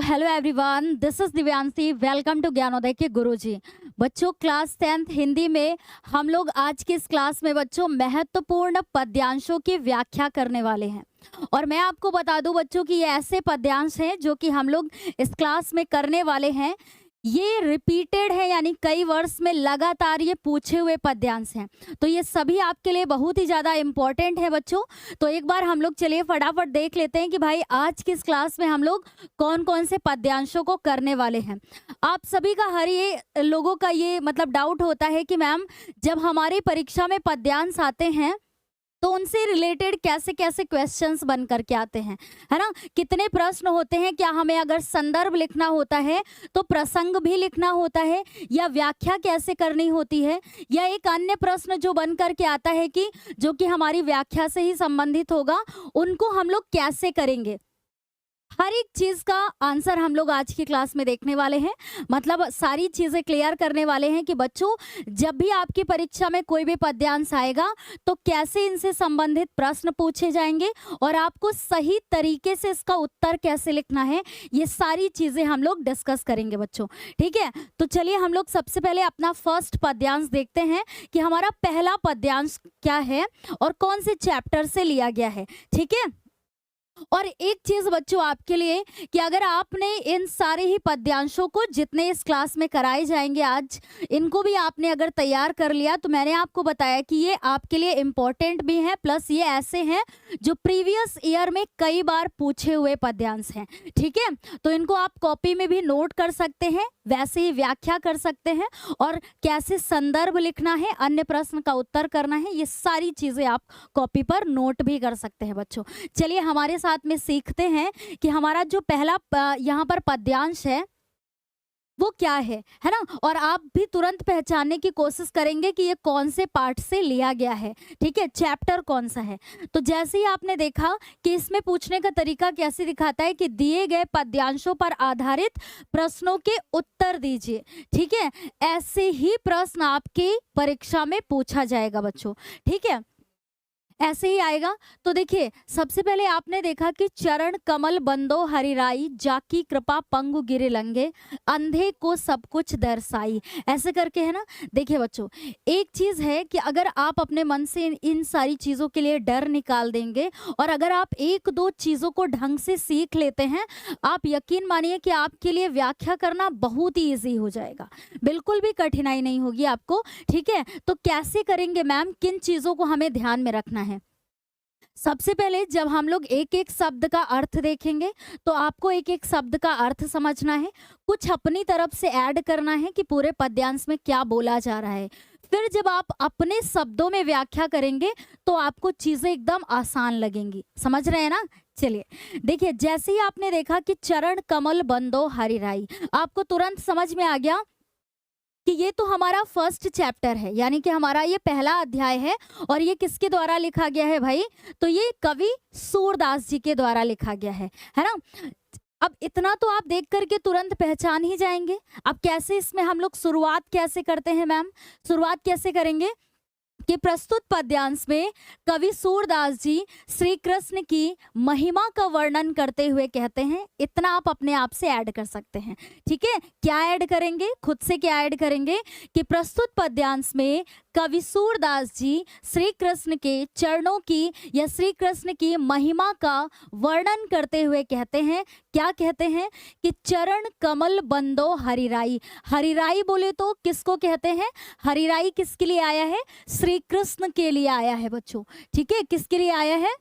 Hello everyone, this is Divyanshi. Welcome to Gyanodaya के गुरुजी। बच्चों, क्लास 10th हिंदी में हम लोग आज की इस क्लास में बच्चों महत्वपूर्ण पद्यांशों की व्याख्या करने वाले हैं। और मैं आपको बता दूं बच्चों कि ये ऐसे पद्यांश हैं जो कि हम लोग इस क्लास में करने वाले हैं। ये रिपीटेड है, यानी कई वर्ष में लगातार ये पूछे हुए पद्यांश हैं। तो ये सभी आपके लिए बहुत ही ज़्यादा इम्पोर्टेंट है बच्चों। तो एक बार हम लोग चलिए फटाफट देख लेते हैं कि भाई आज की इस क्लास में हम लोग कौन कौन से पद्यांशों को करने वाले हैं। आप सभी का हर ये लोगों का ये मतलब डाउट होता है कि मैम जब हमारी परीक्षा में पद्यांश आते हैं तो उनसे रिलेटेड कैसे कैसे क्वेश्चंस बन करके आते हैं, है ना। कितने प्रश्न होते हैं, क्या हमें अगर संदर्भ लिखना होता है तो प्रसंग भी लिखना होता है, या व्याख्या कैसे करनी होती है, या एक अन्य प्रश्न जो बन करके आता है कि जो कि हमारी व्याख्या से ही संबंधित होगा, उनको हम लोग कैसे करेंगे। हर एक चीज का आंसर हम लोग आज की क्लास में देखने वाले हैं। मतलब सारी चीजें क्लियर करने वाले हैं कि बच्चों जब भी आपकी परीक्षा में कोई भी पद्यांश आएगा तो कैसे इनसे संबंधित प्रश्न पूछे जाएंगे और आपको सही तरीके से इसका उत्तर कैसे लिखना है, ये सारी चीजें हम लोग डिस्कस करेंगे बच्चों। ठीक है, तो चलिए हम लोग सबसे पहले अपना फर्स्ट पद्यांश देखते हैं कि हमारा पहला पद्यांश क्या है और कौन से चैप्टर से लिया गया है। ठीक है, और एक चीज बच्चों आपके लिए कि अगर आपने इन सारे ही पद्यांशों को जितने इस क्लास में कराए जाएंगे आज, इनको भी आपने अगर तैयार कर लिया तो मैंने आपको बताया कि ये आपके लिए इम्पोर्टेंट भी है, प्लस ये ऐसे हैं जो प्रीवियस ईयर में कई बार पूछे हुए पद्यांश हैं। ठीक है, तो इनको आप कॉपी में भी नोट कर सकते हैं, वैसे ही व्याख्या कर सकते हैं, और कैसे संदर्भ लिखना है, अन्य प्रश्न का उत्तर करना है, ये सारी चीजें आप कॉपी पर नोट भी कर सकते हैं बच्चों। चलिए हमारे साथ में सीखते हैं कि हमारा जो पहला यहाँ पर पद्यांश है वो क्या है ना। और आप भी तुरंत पहचानने की कोशिश करेंगे कि ये कौन से पार्ट से लिया गया है। ठीक है, चैप्टर कौन सा है। तो जैसे ही आपने देखा कि इसमें पूछने का तरीका कैसे दिखाता है कि दिए गए पद्यांशों पर आधारित प्रश्नों के उत्तर दीजिए। ठीक है, ऐसे ही प्रश्न आपकी परीक्षा में पूछा जाएगा बच्चों। ठीक है, ऐसे ही आएगा। तो देखिए सबसे पहले आपने देखा कि चरण कमल बंदो हरिराई, जाकी कृपा पंगु गिरे लंगे, अंधे को सब कुछ दर्शाई, ऐसे करके है ना। देखिए बच्चों, एक चीज है कि अगर आप अपने मन से इन सारी चीजों के लिए डर निकाल देंगे और अगर आप एक दो चीजों को ढंग से सीख लेते हैं, आप यकीन मानिए कि आपके लिए व्याख्या करना बहुत ही ईजी हो जाएगा, बिल्कुल भी कठिनाई नहीं होगी आपको। ठीक है, तो कैसे करेंगे मैम, किन चीजों को हमें ध्यान में रखना है। सबसे पहले जब हम लोग एक एक शब्द का अर्थ देखेंगे तो आपको एक एक शब्द का अर्थ समझना है, कुछ अपनी तरफ से ऐड करना है कि पूरे पद्यांश में क्या बोला जा रहा है। फिर जब आप अपने शब्दों में व्याख्या करेंगे तो आपको चीजें एकदम आसान लगेंगी। समझ रहे हैं ना। चलिए देखिए, जैसे ही आपने देखा कि चरण कमल बंदो हरिराई, आपको तुरंत समझ में आ गया कि ये तो हमारा फर्स्ट चैप्टर है, यानी कि हमारा ये पहला अध्याय है। और ये किसके द्वारा लिखा गया है भाई, तो ये कवि सूरदास जी के द्वारा लिखा गया है ना। अब इतना तो आप देख करके तुरंत पहचान ही जाएंगे। अब कैसे इसमें हम लोग शुरुआत कैसे करते हैं मैम, शुरुआत कैसे करेंगे कि प्रस्तुत पद्यांश में कवि सूरदास जी श्री कृष्ण की महिमा का वर्णन करते हुए कहते हैं। इतना आप अपने आप से ऐड कर सकते हैं। ठीक है, क्या ऐड करेंगे, खुद से क्या ऐड करेंगे कि प्रस्तुत पद्यांश में कवि सूरदास जी श्री कृष्ण के चरणों की या श्री कृष्ण की महिमा का वर्णन करते हुए कहते हैं। क्या कहते हैं कि चरण कमल बंदो हरिराई। हरिराई बोले तो किसको कहते हैं, हरिराई किसके लिए आया है, श्री कृष्ण के लिए आया है बच्चों। ठीक है, किसके लिए आया है,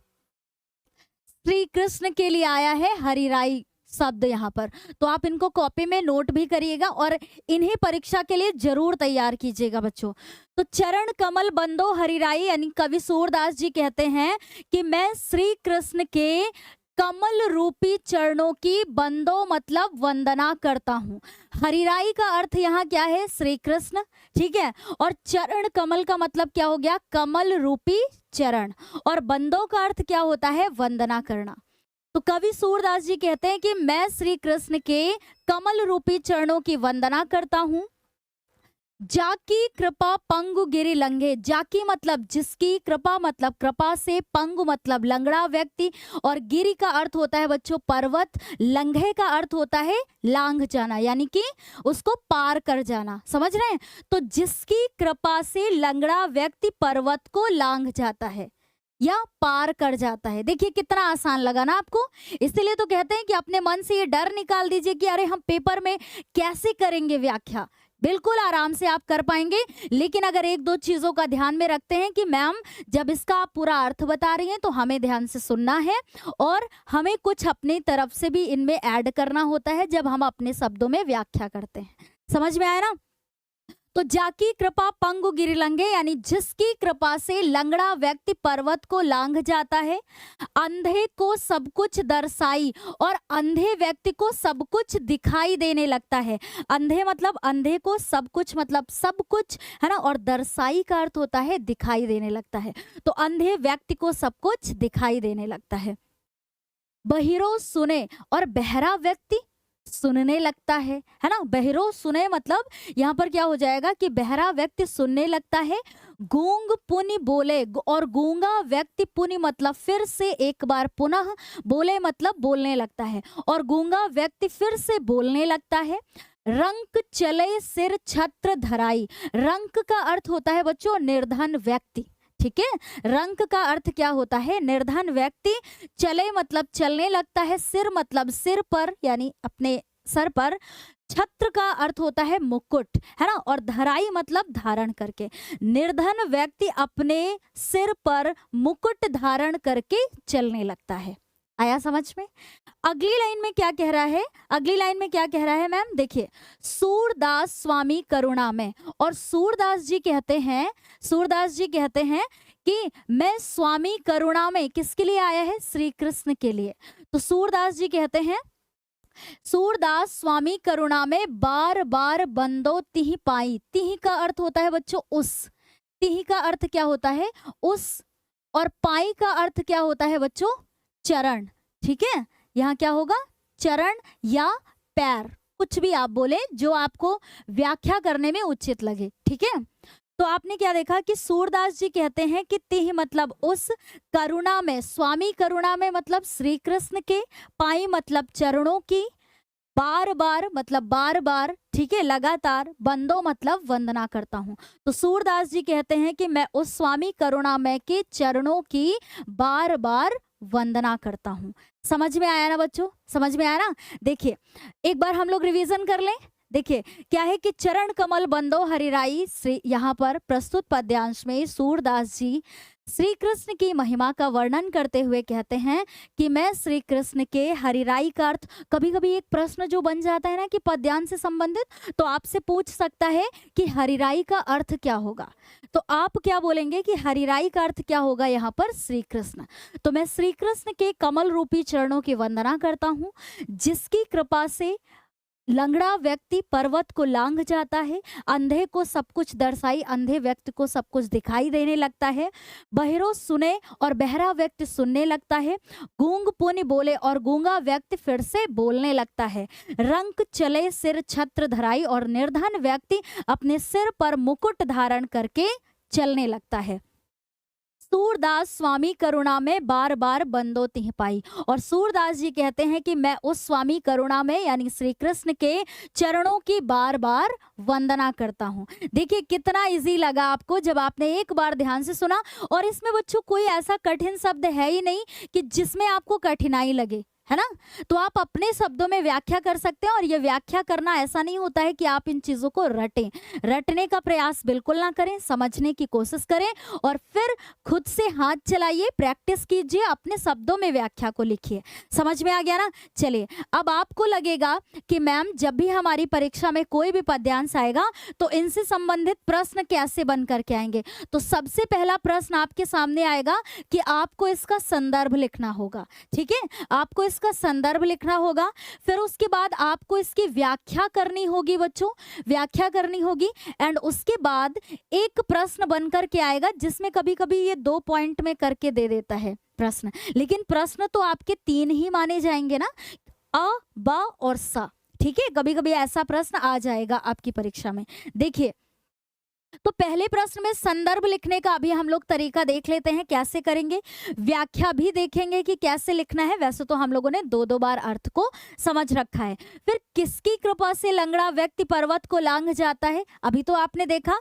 श्री कृष्ण के लिए आया है हरिराई शब्द यहाँ पर। तो आप इनको कॉपी में नोट भी करिएगा और इन्हें परीक्षा के लिए जरूर तैयार कीजिएगा बच्चों। तो चरण कमल बंदो हरिराई, यानी कवि सूरदास जी कहते हैं कि मैं श्री कृष्ण के कमल रूपी चरणों की बंदो मतलब वंदना करता हूँ। हरिराई का अर्थ यहाँ क्या है, श्री कृष्ण। ठीक है, और चरण कमल का मतलब क्या हो गया, कमल रूपी चरण, और बंदो का अर्थ क्या होता है, वंदना करना। तो कवि सूरदास जी कहते हैं कि मैं श्री कृष्ण के कमल रूपी चरणों की वंदना करता हूँ, जाकी कृपा पंगु गिरी लंघे। जाकी मतलब जिसकी, कृपा मतलब कृपा से, पंगु मतलब लंगड़ा व्यक्ति, और गिरी का अर्थ होता है बच्चों पर्वत, लंघे का अर्थ होता है लांघ जाना, यानी कि उसको पार कर जाना। समझ रहे हैं? तो जिसकी कृपा से लंगड़ा व्यक्ति पर्वत को लांघ जाता है या पार कर जाता है। देखिए कितना आसान लगा ना आपको। इसलिए तो कहते हैं कि अपने मन से ये डर निकाल दीजिए कि अरे हम पेपर में कैसे करेंगे व्याख्या। बिल्कुल आराम से आप कर पाएंगे। लेकिन अगर एक दो चीजों का ध्यान में रखते हैं कि मैम जब इसका आप पूरा अर्थ बता रही हैं तो हमें ध्यान से सुनना है और हमें कुछ अपनी तरफ से भी इनमें ऐड करना होता है जब हम अपने शब्दों में व्याख्या करते हैं। समझ में आया ना? तो जाकी कृपा पंगु गिरिलंगे, यानी जिसकी कृपा से लंगड़ा व्यक्ति पर्वत को लांघ जाता है। अंधे को सब कुछ दर्शाई, और अंधे व्यक्ति को सब कुछ दिखाई देने लगता है। अंधे मतलब अंधे को सब कुछ मतलब सब कुछ है ना, और दर्शाई का अर्थ होता है दिखाई देने लगता है। तो अंधे व्यक्ति को सब कुछ दिखाई देने लगता है। बहिरो सुने, और बहरा व्यक्ति सुनने लगता है ना। बहरो सुने मतलब यहाँ पर क्या हो जाएगा कि बहरा व्यक्ति सुनने लगता है। गूंग पुनि बोले, और गूंगा व्यक्ति पुनि मतलब फिर से एक बार, पुनः बोले मतलब बोलने लगता है, और गूंगा व्यक्ति फिर से बोलने लगता है। रंक चले सिर छत्र धराई। रंक का अर्थ होता है बच्चों निर्धन व्यक्ति। ठीक है, रंक का अर्थ क्या होता है? निर्धन व्यक्ति। चले मतलब चलने लगता है, सिर मतलब सिर पर यानी अपने सर पर, छत्र का अर्थ होता है मुकुट, है ना, और धराई मतलब धारण करके। निर्धन व्यक्ति अपने सिर पर मुकुट धारण करके चलने लगता है। आया समझ में? अगली लाइन में क्या कह रहा है? अगली लाइन में क्या कह रहा है मैम? देखिए, सूरदास स्वामी करुणा में, और सूरदास जी कहते हैं, सूरदास जी कहते हैं कि मैं स्वामी करुणा में, किसके लिए आया है? श्री कृष्ण के लिए। तो सूरदास जी कहते हैं, सूरदास स्वामी करुणा में बार बार बंदो तिहि पाई। तिहि का अर्थ होता है बच्चों उस। तिहि का अर्थ क्या होता है? उस। और पाई का अर्थ क्या होता है बच्चों? चरण। ठीक है, यहाँ क्या होगा? चरण या पैर, कुछ भी आप बोले जो आपको व्याख्या करने में उचित लगे। ठीक है, तो आपने क्या देखा कि सूरदास जी कहते हैं कि तिहि मतलब उस, करुणा में, स्वामी करुणा में मतलब श्री कृष्ण के, पाई मतलब चरणों की, बार बार मतलब बार बार, ठीक है, लगातार, बंदो मतलब वंदना करता हूँ। तो सूरदास जी कहते हैं कि मैं उस स्वामी करुणामय के चरणों की बार बार वंदना करता हूँ। समझ में आया ना बच्चों? समझ में आया ना? देखिए एक बार हम लोग रिवीजन कर लें। देखिए क्या है कि चरण कमल बंदो हरिराई, श्री यहाँ पर प्रस्तुत पद्यांश में सूरदास जी श्री कृष्ण की महिमा का वर्णन करते हुए कहते हैं कि मैं श्री कृष्ण के हरिराई का अर्थ, कभी कभी एक प्रश्न जो बन जाता है ना कि पद्यांश से संबंधित, तो आपसे पूछ सकता है कि हरिराई का अर्थ क्या होगा। तो आप क्या बोलेंगे कि हरिराई का अर्थ क्या होगा यहाँ पर? श्री कृष्ण। तो मैं श्री कृष्ण के कमल रूपी चरणों की वंदना करता हूँ, जिसकी कृपा से लंगड़ा व्यक्ति पर्वत को लांघ जाता है, अंधे को सब कुछ दर्शाई, अंधे व्यक्ति को सब कुछ दिखाई देने लगता है, बहरो सुने और बहरा व्यक्ति सुनने लगता है, गूंग पुनि बोले और गूंगा व्यक्ति फिर से बोलने लगता है, रंक चले सिर छत्र धराई और निर्धन व्यक्ति अपने सिर पर मुकुट धारण करके चलने लगता है। सूरदास स्वामी करुणा में बार बार बंदो तिहि पाई, और सूरदास जी कहते हैं कि मैं उस स्वामी करुणा में यानी श्री कृष्ण के चरणों की बार बार वंदना करता हूँ। देखिए कितना इजी लगा आपको जब आपने एक बार ध्यान से सुना। और इसमें बच्चों कोई ऐसा कठिन शब्द है ही नहीं कि जिसमें आपको कठिनाई लगे, है ना। तो आप अपने शब्दों में व्याख्या कर सकते हैं। और ये व्याख्या करना ऐसा नहीं होता है कि आप इन चीजों को रटें, रटने का प्रयास बिल्कुल ना करें, समझने की कोशिश करें और फिर खुद से हाथ चलाइए, प्रैक्टिस कीजिए, अपने शब्दों में व्याख्या को लिखिए। समझ में आ गया ना? चलिए अब आपको लगेगा कि मैम जब भी हमारी परीक्षा में कोई भी पद्यांश आएगा तो इनसे संबंधित प्रश्न कैसे बन करके आएंगे। तो सबसे पहला प्रश्न आपके सामने आएगा कि आपको इसका संदर्भ लिखना होगा। ठीक है, आपको इसका संदर्भ लिखना होगा। फिर उसके बाद आपको इसकी व्याख्या करनी होगी बच्चों, व्याख्या करनी होगी। एंड उसके बाद एक प्रश्न बनकर के आएगा जिसमें कभी कभी ये 2 पॉइंट में करके दे देता है प्रश्न, लेकिन प्रश्न तो आपके 3 ही माने जाएंगे ना, अ, ब और स। ठीक है, कभी कभी ऐसा प्रश्न आ जाएगा आपकी परीक्षा में। देखिए तो पहले प्रश्न में संदर्भ लिखने का अभी हम लोग तरीका देख लेते हैं कैसे करेंगे। व्याख्या भी देखेंगे कि कैसे लिखना है, वैसे तो हम लोगों ने दो दो बार अर्थ को समझ रखा है। फिर किसकी कृपा से लंगड़ा व्यक्ति पर्वत को लांघ जाता है, अभी तो आपने देखा।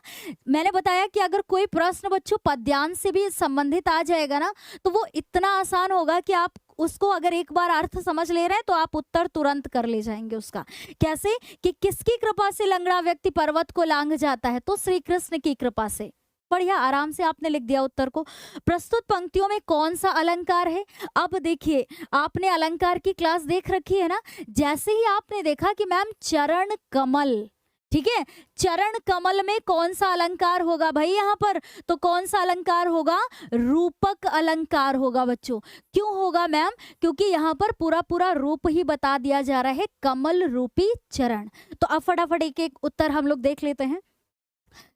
मैंने बताया कि अगर कोई प्रश्न बच्चों पद्यांश से भी संबंधित आ जाएगा ना, तो वो इतना आसान होगा कि आप उसको अगर एक बार अर्थ समझ ले रहे हैं तो आप उत्तर तुरंत कर ले जाएंगे उसका। कैसे कि किसकी कृपा से लंगड़ा व्यक्ति पर्वत को लांघ जाता है, तो श्री कृष्ण की कृपा से। बढ़िया, आराम से आपने लिख दिया उत्तर को। प्रस्तुत पंक्तियों में कौन सा अलंकार है। अब देखिए, आपने अलंकार की क्लास देख रखी है ना। जैसे ही आपने देखा कि मैम चरण कमल, ठीक है, चरण कमल में कौन सा अलंकार होगा भाई यहाँ पर, तो कौन सा अलंकार होगा, रूपक अलंकार होगा बच्चों। क्यों होगा मैम, क्योंकि यहाँ पर पूरा पूरा रूप ही बता दिया जा रहा है, कमल रूपी चरण। तो अब फटाफट एक एक उत्तर हम लोग देख लेते हैं।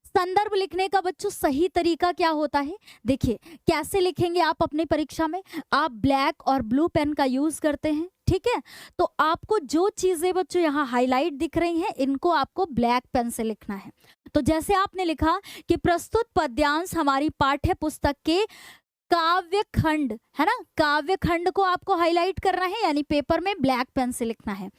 संदर्भ लिखने का बच्चों सही तरीका क्या होता है, देखिए कैसे लिखेंगे आप अपनी परीक्षा में। आप ब्लैक और ब्लू पेन का यूज करते हैं, ठीक है। तो आपको जो चीजें बच्चों यहाँ हाईलाइट दिख रही हैं, इनको आपको ब्लैक पेन से लिखना है। तो जैसे आपने लिखा कि प्रस्तुत पद्यांश हमारी पाठ्य पुस्तक के काव्य खंड, है ना, काव्य खंड को आपको हाईलाइट करना है, यानी पेपर में ब्लैक पेन से लिखना है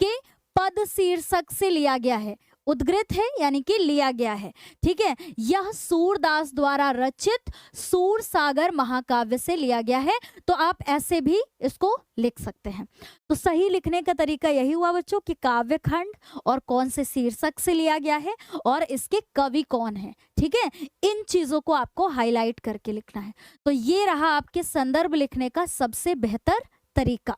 कि पद शीर्षक से लिया गया है, उद्गृत है यानी कि लिया गया है, ठीक है। यह सूरदास द्वारा रचित सूर सागर महाकाव्य से लिया गया है। तो आप ऐसे भी इसको लिख सकते हैं। तो सही लिखने का तरीका यही हुआ बच्चों कि काव्य खंड और कौन से शीर्षक से लिया गया है और इसके कवि कौन है, ठीक है। इन चीजों को आपको हाईलाइट करके लिखना है। तो ये रहा आपके संदर्भ लिखने का सबसे बेहतर तरीका।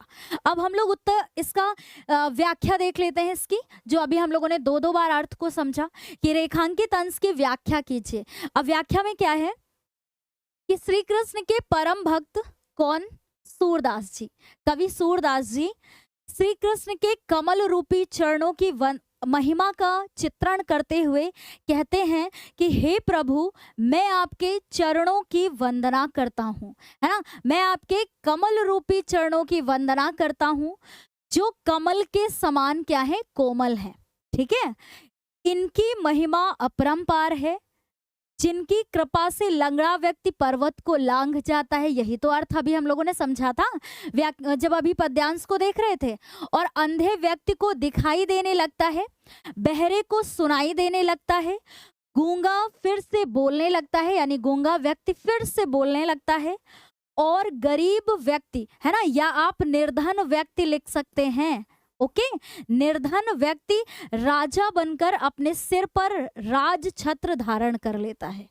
अब हम लोग उत्तर इसका व्याख्या देख लेते हैं इसकी, जो अभी हम लोगों ने दो दो बार अर्थ को समझा कि रेखांकित अंश की व्याख्या कीजिए। अब व्याख्या में क्या है कि श्री कृष्ण के परम भक्त कौन, सूरदास जी, कवि सूरदास जी श्री कृष्ण के कमल रूपी चरणों की महिमा का चित्रण करते हुए कहते हैं कि हे प्रभु, मैं आपके चरणों की वंदना करता हूँ, है ना, मैं आपके कमल रूपी चरणों की वंदना करता हूँ, जो कमल के समान क्या है, कोमल है, ठीक है। इनकी महिमा अपरंपार है, जिनकी कृपा से लंगड़ा व्यक्ति पर्वत को लांघ जाता है। यही तो अर्थ अभी हम लोगों ने समझा था जब अभी पद्यांश को देख रहे थे। और अंधे व्यक्ति को दिखाई देने लगता है, बहरे को सुनाई देने लगता है, गूंगा फिर से बोलने लगता है, यानी गूंगा व्यक्ति फिर से बोलने लगता है, और गरीब व्यक्ति, है ना, या आप निर्धन व्यक्ति लिख सकते हैं, ओके, निर्धन व्यक्ति राजा बनकर अपने सिर पर राज छत्र धारण कर लेता है,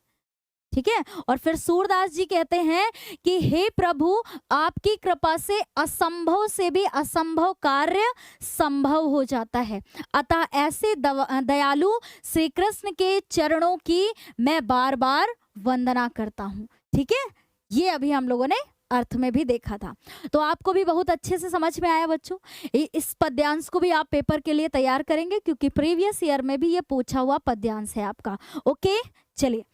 ठीक है। और फिर सूरदास जी कहते हैं कि हे प्रभु, आपकी कृपा से असंभव से भी असंभव कार्य संभव हो जाता है। अतः ऐसे दयालु श्री कृष्ण के चरणों की मैं बार बार वंदना करता हूँ, ठीक है। ये अभी हम लोगों ने अर्थ में भी देखा था। तो आपको भी बहुत अच्छे से समझ में आया बच्चों। इस पद्यांश को भी आप पेपर के लिए तैयार करेंगे, क्योंकि प्रीवियस ईयर में भी ये पूछा हुआ पद्यांश है आपका। ओके, चलिए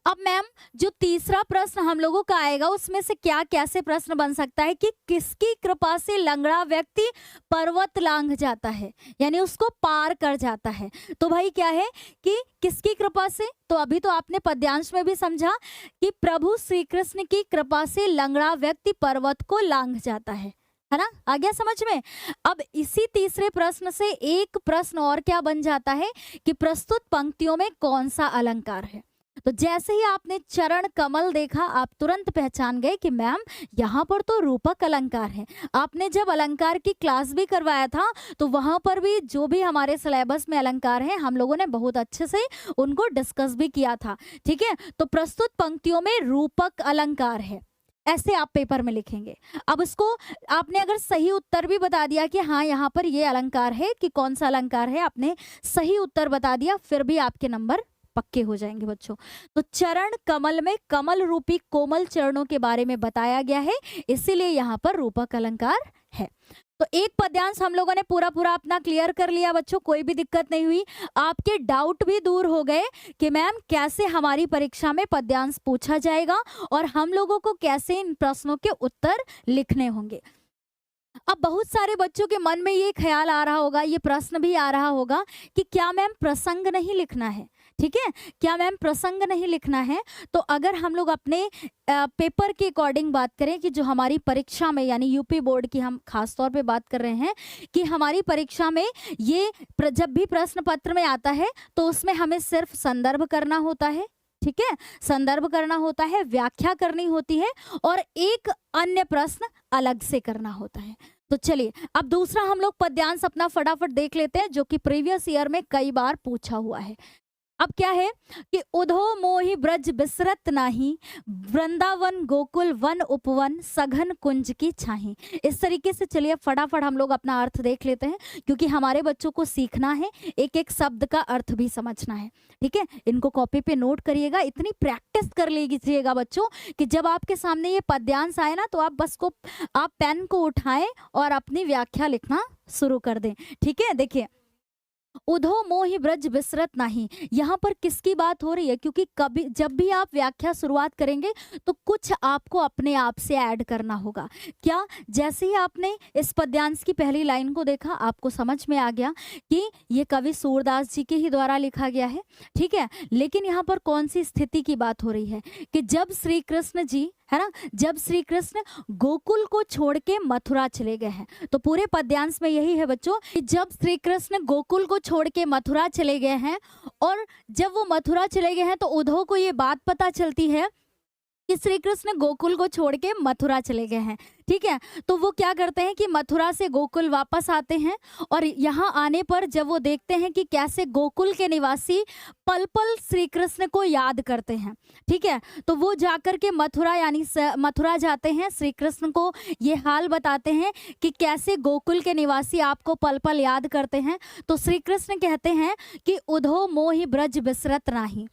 अब मैम जो तीसरा प्रश्न हम लोगों का आएगा, उसमें से क्या कैसे प्रश्न बन सकता है कि किसकी कृपा से लंगड़ा व्यक्ति पर्वत लांघ जाता है, यानी उसको पार कर जाता है। तो भाई क्या है कि किसकी कृपा से, तो अभी तो आपने पद्यांश में भी समझा कि प्रभु श्री कृष्ण की कृपा से लंगड़ा व्यक्ति पर्वत को लांघ जाता है ना, आ गया समझ में। अब इसी तीसरे प्रश्न से एक प्रश्न और क्या बन जाता है कि प्रस्तुत पंक्तियों में कौन सा अलंकार है। तो जैसे ही आपने चरण कमल देखा, आप तुरंत पहचान गए कि मैम यहाँ पर तो रूपक अलंकार है। आपने जब अलंकार की क्लास भी करवाया था, तो वहां पर भी जो भी हमारे सिलेबस में अलंकार हैं, हम लोगों ने बहुत अच्छे से उनको डिस्कस भी किया था, ठीक है। तो प्रस्तुत पंक्तियों में रूपक अलंकार है, ऐसे आप पेपर में लिखेंगे। अब इसको आपने अगर सही उत्तर भी बता दिया कि हाँ यहाँ पर ये अलंकार है, कि कौन सा अलंकार है, आपने सही उत्तर बता दिया, फिर भी आपके नंबर पक्के हो जाएंगे बच्चों। तो चरण कमल में कमल रूपी कोमल चरणों के बारे में बताया गया है, इसीलिए यहाँ पर रूपक अलंकार है। तो एक पद्यांश हम लोगों ने पूरा पूरा अपना क्लियर कर लिया बच्चों, कोई भी दिक्कत नहीं हुई। आपके डाउट भी दूर हो गए कि मैम कैसे हमारी परीक्षा में पद्यांश पूछा जाएगा और हम लोगों को कैसे इन प्रश्नों के उत्तर लिखने होंगे। अब बहुत सारे बच्चों के मन में ये ख्याल आ रहा होगा, ये प्रश्न भी आ रहा होगा कि क्या मैम प्रसंग नहीं लिखना है, ठीक है, क्या मैम प्रसंग नहीं लिखना है? तो अगर हम लोग अपने पेपर के अकॉर्डिंग बात करें कि जो हमारी परीक्षा में यानी यूपी बोर्ड की हम खास तौर पे बात कर रहे हैं कि हमारी परीक्षा में ये जब भी प्रश्न पत्र में आता है तो उसमें हमें सिर्फ संदर्भ करना होता है, ठीक है, संदर्भ करना होता है, व्याख्या करनी होती है और एक अन्य प्रश्न अलग से करना होता है। तो चलिए अब दूसरा हम लोग पद्यांश अपना फटाफट देख लेते हैं जो कि प्रीवियस ईयर में कई बार पूछा हुआ है। अब क्या है कि उधो मोहि ब्रज बिसरत नाही, वृंदावन गोकुल वन उपवन सघन कुंज की छाही। इस तरीके से चलिए फटाफट हम लोग अपना अर्थ देख लेते हैं क्योंकि हमारे बच्चों को सीखना है, एक एक शब्द का अर्थ भी समझना है, ठीक है। इनको कॉपी पे नोट करिएगा, इतनी प्रैक्टिस कर लीजिएगा बच्चों कि जब आपके सामने ये पद्यांश आए ना तो आप पेन को उठाएं और अपनी व्याख्या लिखना शुरू कर दें, ठीक है। देखिए उधो मोहि ब्रज बिसरत नाही, यहाँ पर किसकी बात हो रही है? क्योंकि कभी जब भी आप व्याख्या शुरुआत करेंगे तो कुछ आपको अपने आप से ऐड करना होगा। क्या? जैसे ही आपने इस पद्यांश की पहली लाइन को देखा आपको समझ में आ गया कि ये कवि सूरदास जी के ही द्वारा लिखा गया है, ठीक है। लेकिन यहाँ पर कौन सी स्थिति की बात हो रही है कि जब श्री कृष्ण जी, है ना, जब श्री कृष्ण गोकुल को छोड़ के मथुरा चले गए हैं। तो पूरे पद्यांश में यही है बच्चों कि जब श्री कृष्ण गोकुल को छोड़ के मथुरा चले गए हैं और जब वो मथुरा चले गए हैं तो उद्धव को ये बात पता चलती है कि श्री कृष्ण गोकुल को छोड़ के मथुरा चले गए हैं, ठीक है। तो वो क्या करते हैं कि मथुरा से गोकुल वापस आते हैं और यहाँ आने पर जब वो देखते हैं कि कैसे गोकुल के निवासी पल पल श्री कृष्ण को याद करते हैं, ठीक है, तो वो जाकर के मथुरा यानी मथुरा जाते हैं, श्री कृष्ण को ये हाल बताते हैं कि कैसे गोकुल के निवासी आपको पल पल याद करते हैं। तो श्री कृष्ण कहते हैं कि उधो मोहि ब्रज बिसरत नाही।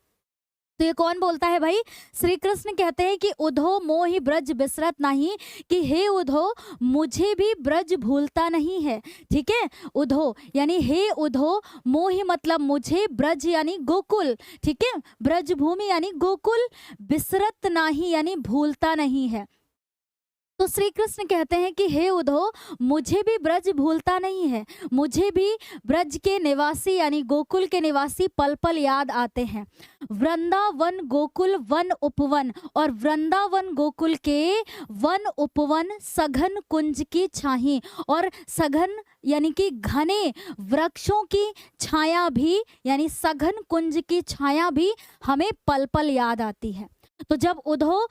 तो ये कौन बोलता है भाई? श्री कृष्ण कहते हैं कि उधो मोहि ब्रज बिसरत नहीं, कि हे उधो मुझे भी ब्रज भूलता नहीं है, ठीक है। उधो यानी हे उधो, मोहि मतलब मुझे, ब्रज यानी गोकुल, ठीक है, ब्रज भूमि यानी गोकुल, बिसरत नहीं यानी भूलता नहीं है। तो श्री कृष्ण कहते हैं कि हे उद्धव मुझे भी ब्रज भूलता नहीं है, मुझे भी ब्रज के निवासी यानी गोकुल के निवासी पल पल याद आते हैं। वृंदावन गोकुल वन उपवन, और वृंदावन गोकुल के वन उपवन सघन कुंज की छाही, और सघन यानी कि घने वृक्षों की छाया भी यानी सघन कुंज की छाया भी हमें पल पल याद आती है। तो जब उद्धव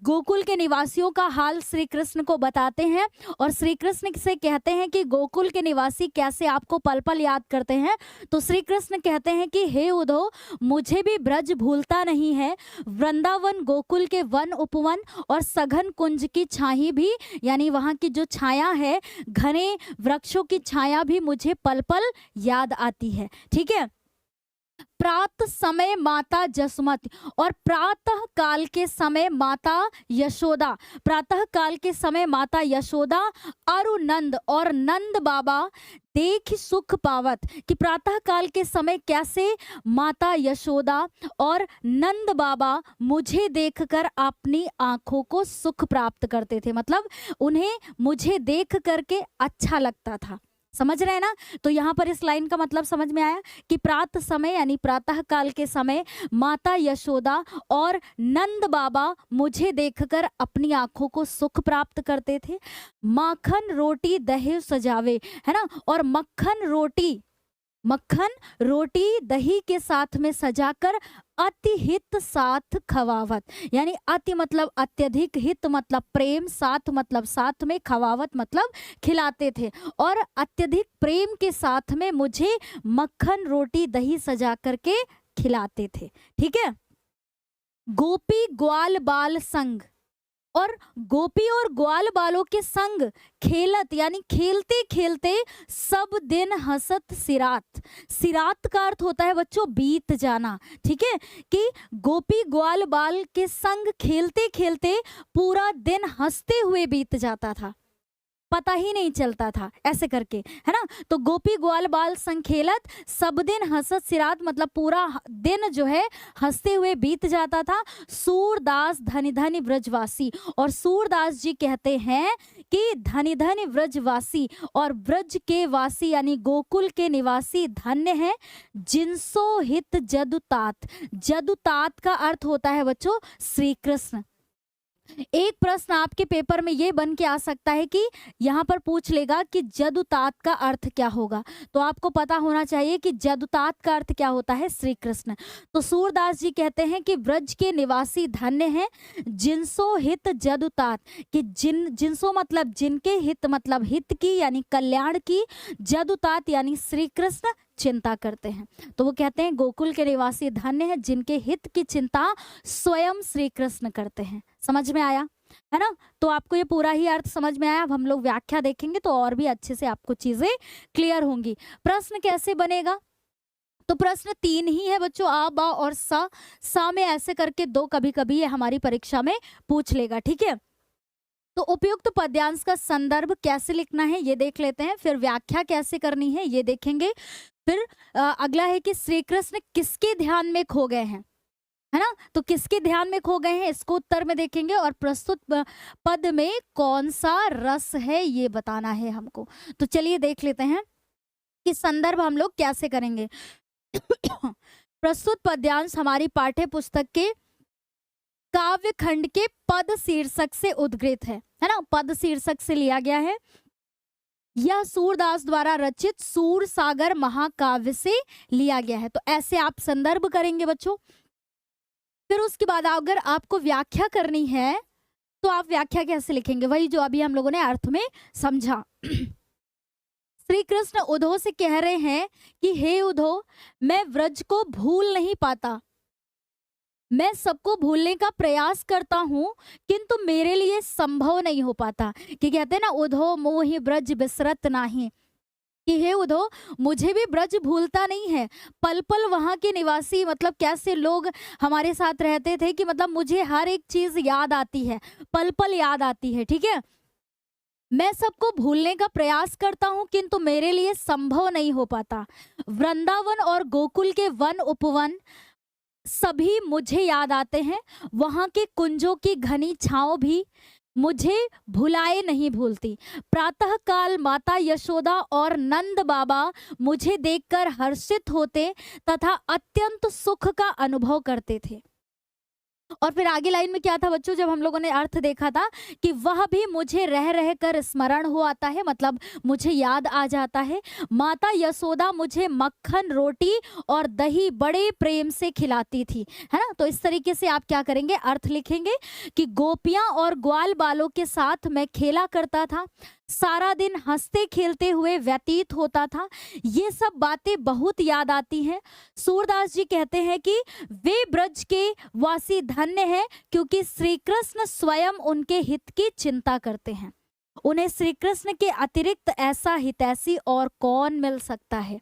गोकुल के निवासियों का हाल श्री कृष्ण को बताते हैं और श्री कृष्ण से कहते हैं कि गोकुल के निवासी कैसे आपको पल पल याद करते हैं, तो श्री कृष्ण कहते हैं कि हे उद्धव मुझे भी ब्रज भूलता नहीं है, वृंदावन गोकुल के वन उपवन और सघन कुंज की छाही भी यानी वहाँ की जो छाया है, घने वृक्षों की छाया भी मुझे पल पल याद आती है, ठीक है। प्रातः समय माता जसमत, और प्रातः काल के समय माता यशोदा, प्रातः काल के समय माता यशोदा अरु नंद और नंद बाबा देख सुख पावत, कि प्रातः काल के समय कैसे माता यशोदा और नंद बाबा मुझे देखकर अपनी आंखों को सुख प्राप्त करते थे, मतलब उन्हें मुझे देख करके अच्छा लगता था। समझ रहे हैं ना? तो यहाँ पर इस लाइन का मतलब समझ में आया कि प्रातः समय यानी प्रातः काल के समय माता यशोदा और नंद बाबा मुझे देखकर अपनी आंखों को सुख प्राप्त करते थे। माखन रोटी दही सजावे, है ना, और मक्खन रोटी दही के साथ में सजाकर अति हित साथ खवावत, यानी अति मतलब अत्यधिक, हित मतलब प्रेम, साथ मतलब साथ में, खवावत मतलब खिलाते थे, और अत्यधिक प्रेम के साथ में मुझे मक्खन रोटी दही सजा करके खिलाते थे, ठीक है। गोपी ग्वाल बाल संग, और गोपी और ग्वाल बालों के संग खेलत यानी खेलते खेलते सब दिन हंसत सिरात, सिरात का अर्थ होता है बच्चों बीत जाना, ठीक है, कि गोपी ग्वाल बाल के संग खेलते खेलते पूरा दिन हंसते हुए बीत जाता था, पता ही नहीं चलता था, ऐसे करके, है ना। तो गोपी ग्वाल बाल संग खेलत सब दिन हंसत सिरात, मतलब पूरा दिन जो है हंसते हुए बीत जाता था। सूरदास धनी धनी ब्रजवासी, और सूरदास जी कहते हैं कि धनी धनी व्रजवासी और ब्रज के वासी यानी गोकुल के निवासी धन्य हैं जिनसो हित जदुतात। जदुतात का अर्थ होता है बच्चों श्री कृष्ण। एक प्रश्न आपके पेपर में ये बन के आ सकता है कि यहाँ पर पूछ लेगा कि जदुतात का अर्थ क्या होगा, तो आपको पता होना चाहिए कि जदुतात का अर्थ क्या होता है, श्री कृष्ण। तो सूरदास जी कहते हैं कि ब्रज के निवासी धन्य हैं जिनसो हित जदुतात, कि जिनसो मतलब जिनके, हित मतलब हित की यानी कल्याण की, जदुतात यानी श्री कृष्ण चिंता करते हैं। तो वो कहते हैं गोकुल के निवासी धन्य हैं जिनके हित की चिंता स्वयं श्री कृष्ण करते हैं। समझ में आया है ना? तो आपको ये पूरा ही अर्थ समझ में आया। अब हम लोग व्याख्या देखेंगे तो और भी अच्छे से आपको चीजें क्लियर होंगी। प्रश्न कैसे बनेगा? तो प्रश्न 3 ही है बच्चों, आ, बा और सा में ऐसे करके 2 कभी कभी ये हमारी परीक्षा में पूछ लेगा। ठीक है, तो उपयुक्त पद्यांश का संदर्भ कैसे लिखना है ये देख लेते हैं, फिर व्याख्या कैसे करनी है ये देखेंगे। फिर अगला है कि श्री कृष्ण किसके ध्यान में खो गए हैं, है ना? तो किसके ध्यान में खो गए हैं इसको उत्तर में देखेंगे, और प्रस्तुत पद में कौन सा रस है ये बताना है हमको। तो चलिए देख लेते हैं कि संदर्भ हम लोग कैसे करेंगे। प्रस्तुत पद्यांश हमारी पाठ्य पुस्तक के काव्य खंड के पद शीर्षक से उद्गृत है ना? पद शीर्षक से लिया गया है। यह सूरदास द्वारा रचित सूर सागर महाकाव्य से लिया गया है। तो ऐसे आप संदर्भ करेंगे बच्चों। फिर उसके बाद अगर आपको व्याख्या करनी है तो आप व्याख्या कैसे लिखेंगे, वही जो अभी हम लोगों ने अर्थ में समझा। श्री कृष्ण उद्धव से कह रहे हैं कि हे उद्धव, मैं व्रज को भूल नहीं पाता, मैं सबको भूलने का प्रयास करता हूँ किंतु मेरे लिए संभव नहीं हो पाता। कि कहते हैं ना, उद्धव मोहि ब्रज बिसरत नाही, कि हे उद्धव मुझे भी ब्रज भूलता नहीं है। पल पल वहाँ के निवासी मतलब कैसे लोग हमारे साथ रहते थे कि मतलब मुझे हर एक चीज याद आती है, पल पल याद आती है। ठीक है, मैं सबको भूलने का प्रयास करता हूँ किंतु मेरे लिए संभव नहीं हो पाता। वृंदावन और गोकुल के वन उपवन सभी मुझे याद आते हैं, वहां के कुंजों की घनी छांव भी मुझे भुलाए नहीं भूलती। प्रातः काल माता यशोदा और नंद बाबा मुझे देखकर हर्षित होते तथा अत्यंत सुख का अनुभव करते थे। और फिर आगे लाइन में क्या था बच्चों, जब हम लोगों ने अर्थ देखा था कि वह भी मुझे रह रह कर स्मरण हो आता है, मतलब मुझे याद आ जाता है। माता यशोदा मुझे मक्खन रोटी और दही बड़े प्रेम से खिलाती थी, है ना? तो इस तरीके से आप क्या करेंगे, अर्थ लिखेंगे कि गोपियां और ग्वाल बालों के साथ मैं खेला करता था, सारा दिन हंसते खेलते हुए व्यतीत होता था। ये सब बातें बहुत याद आती हैं। सूरदास जी कहते हैं कि वे ब्रज के वासी धन्य हैं क्योंकि श्री कृष्ण स्वयं उनके हित की चिंता करते हैं। उन्हें श्री कृष्ण के अतिरिक्त ऐसा हितैषी और कौन मिल सकता है।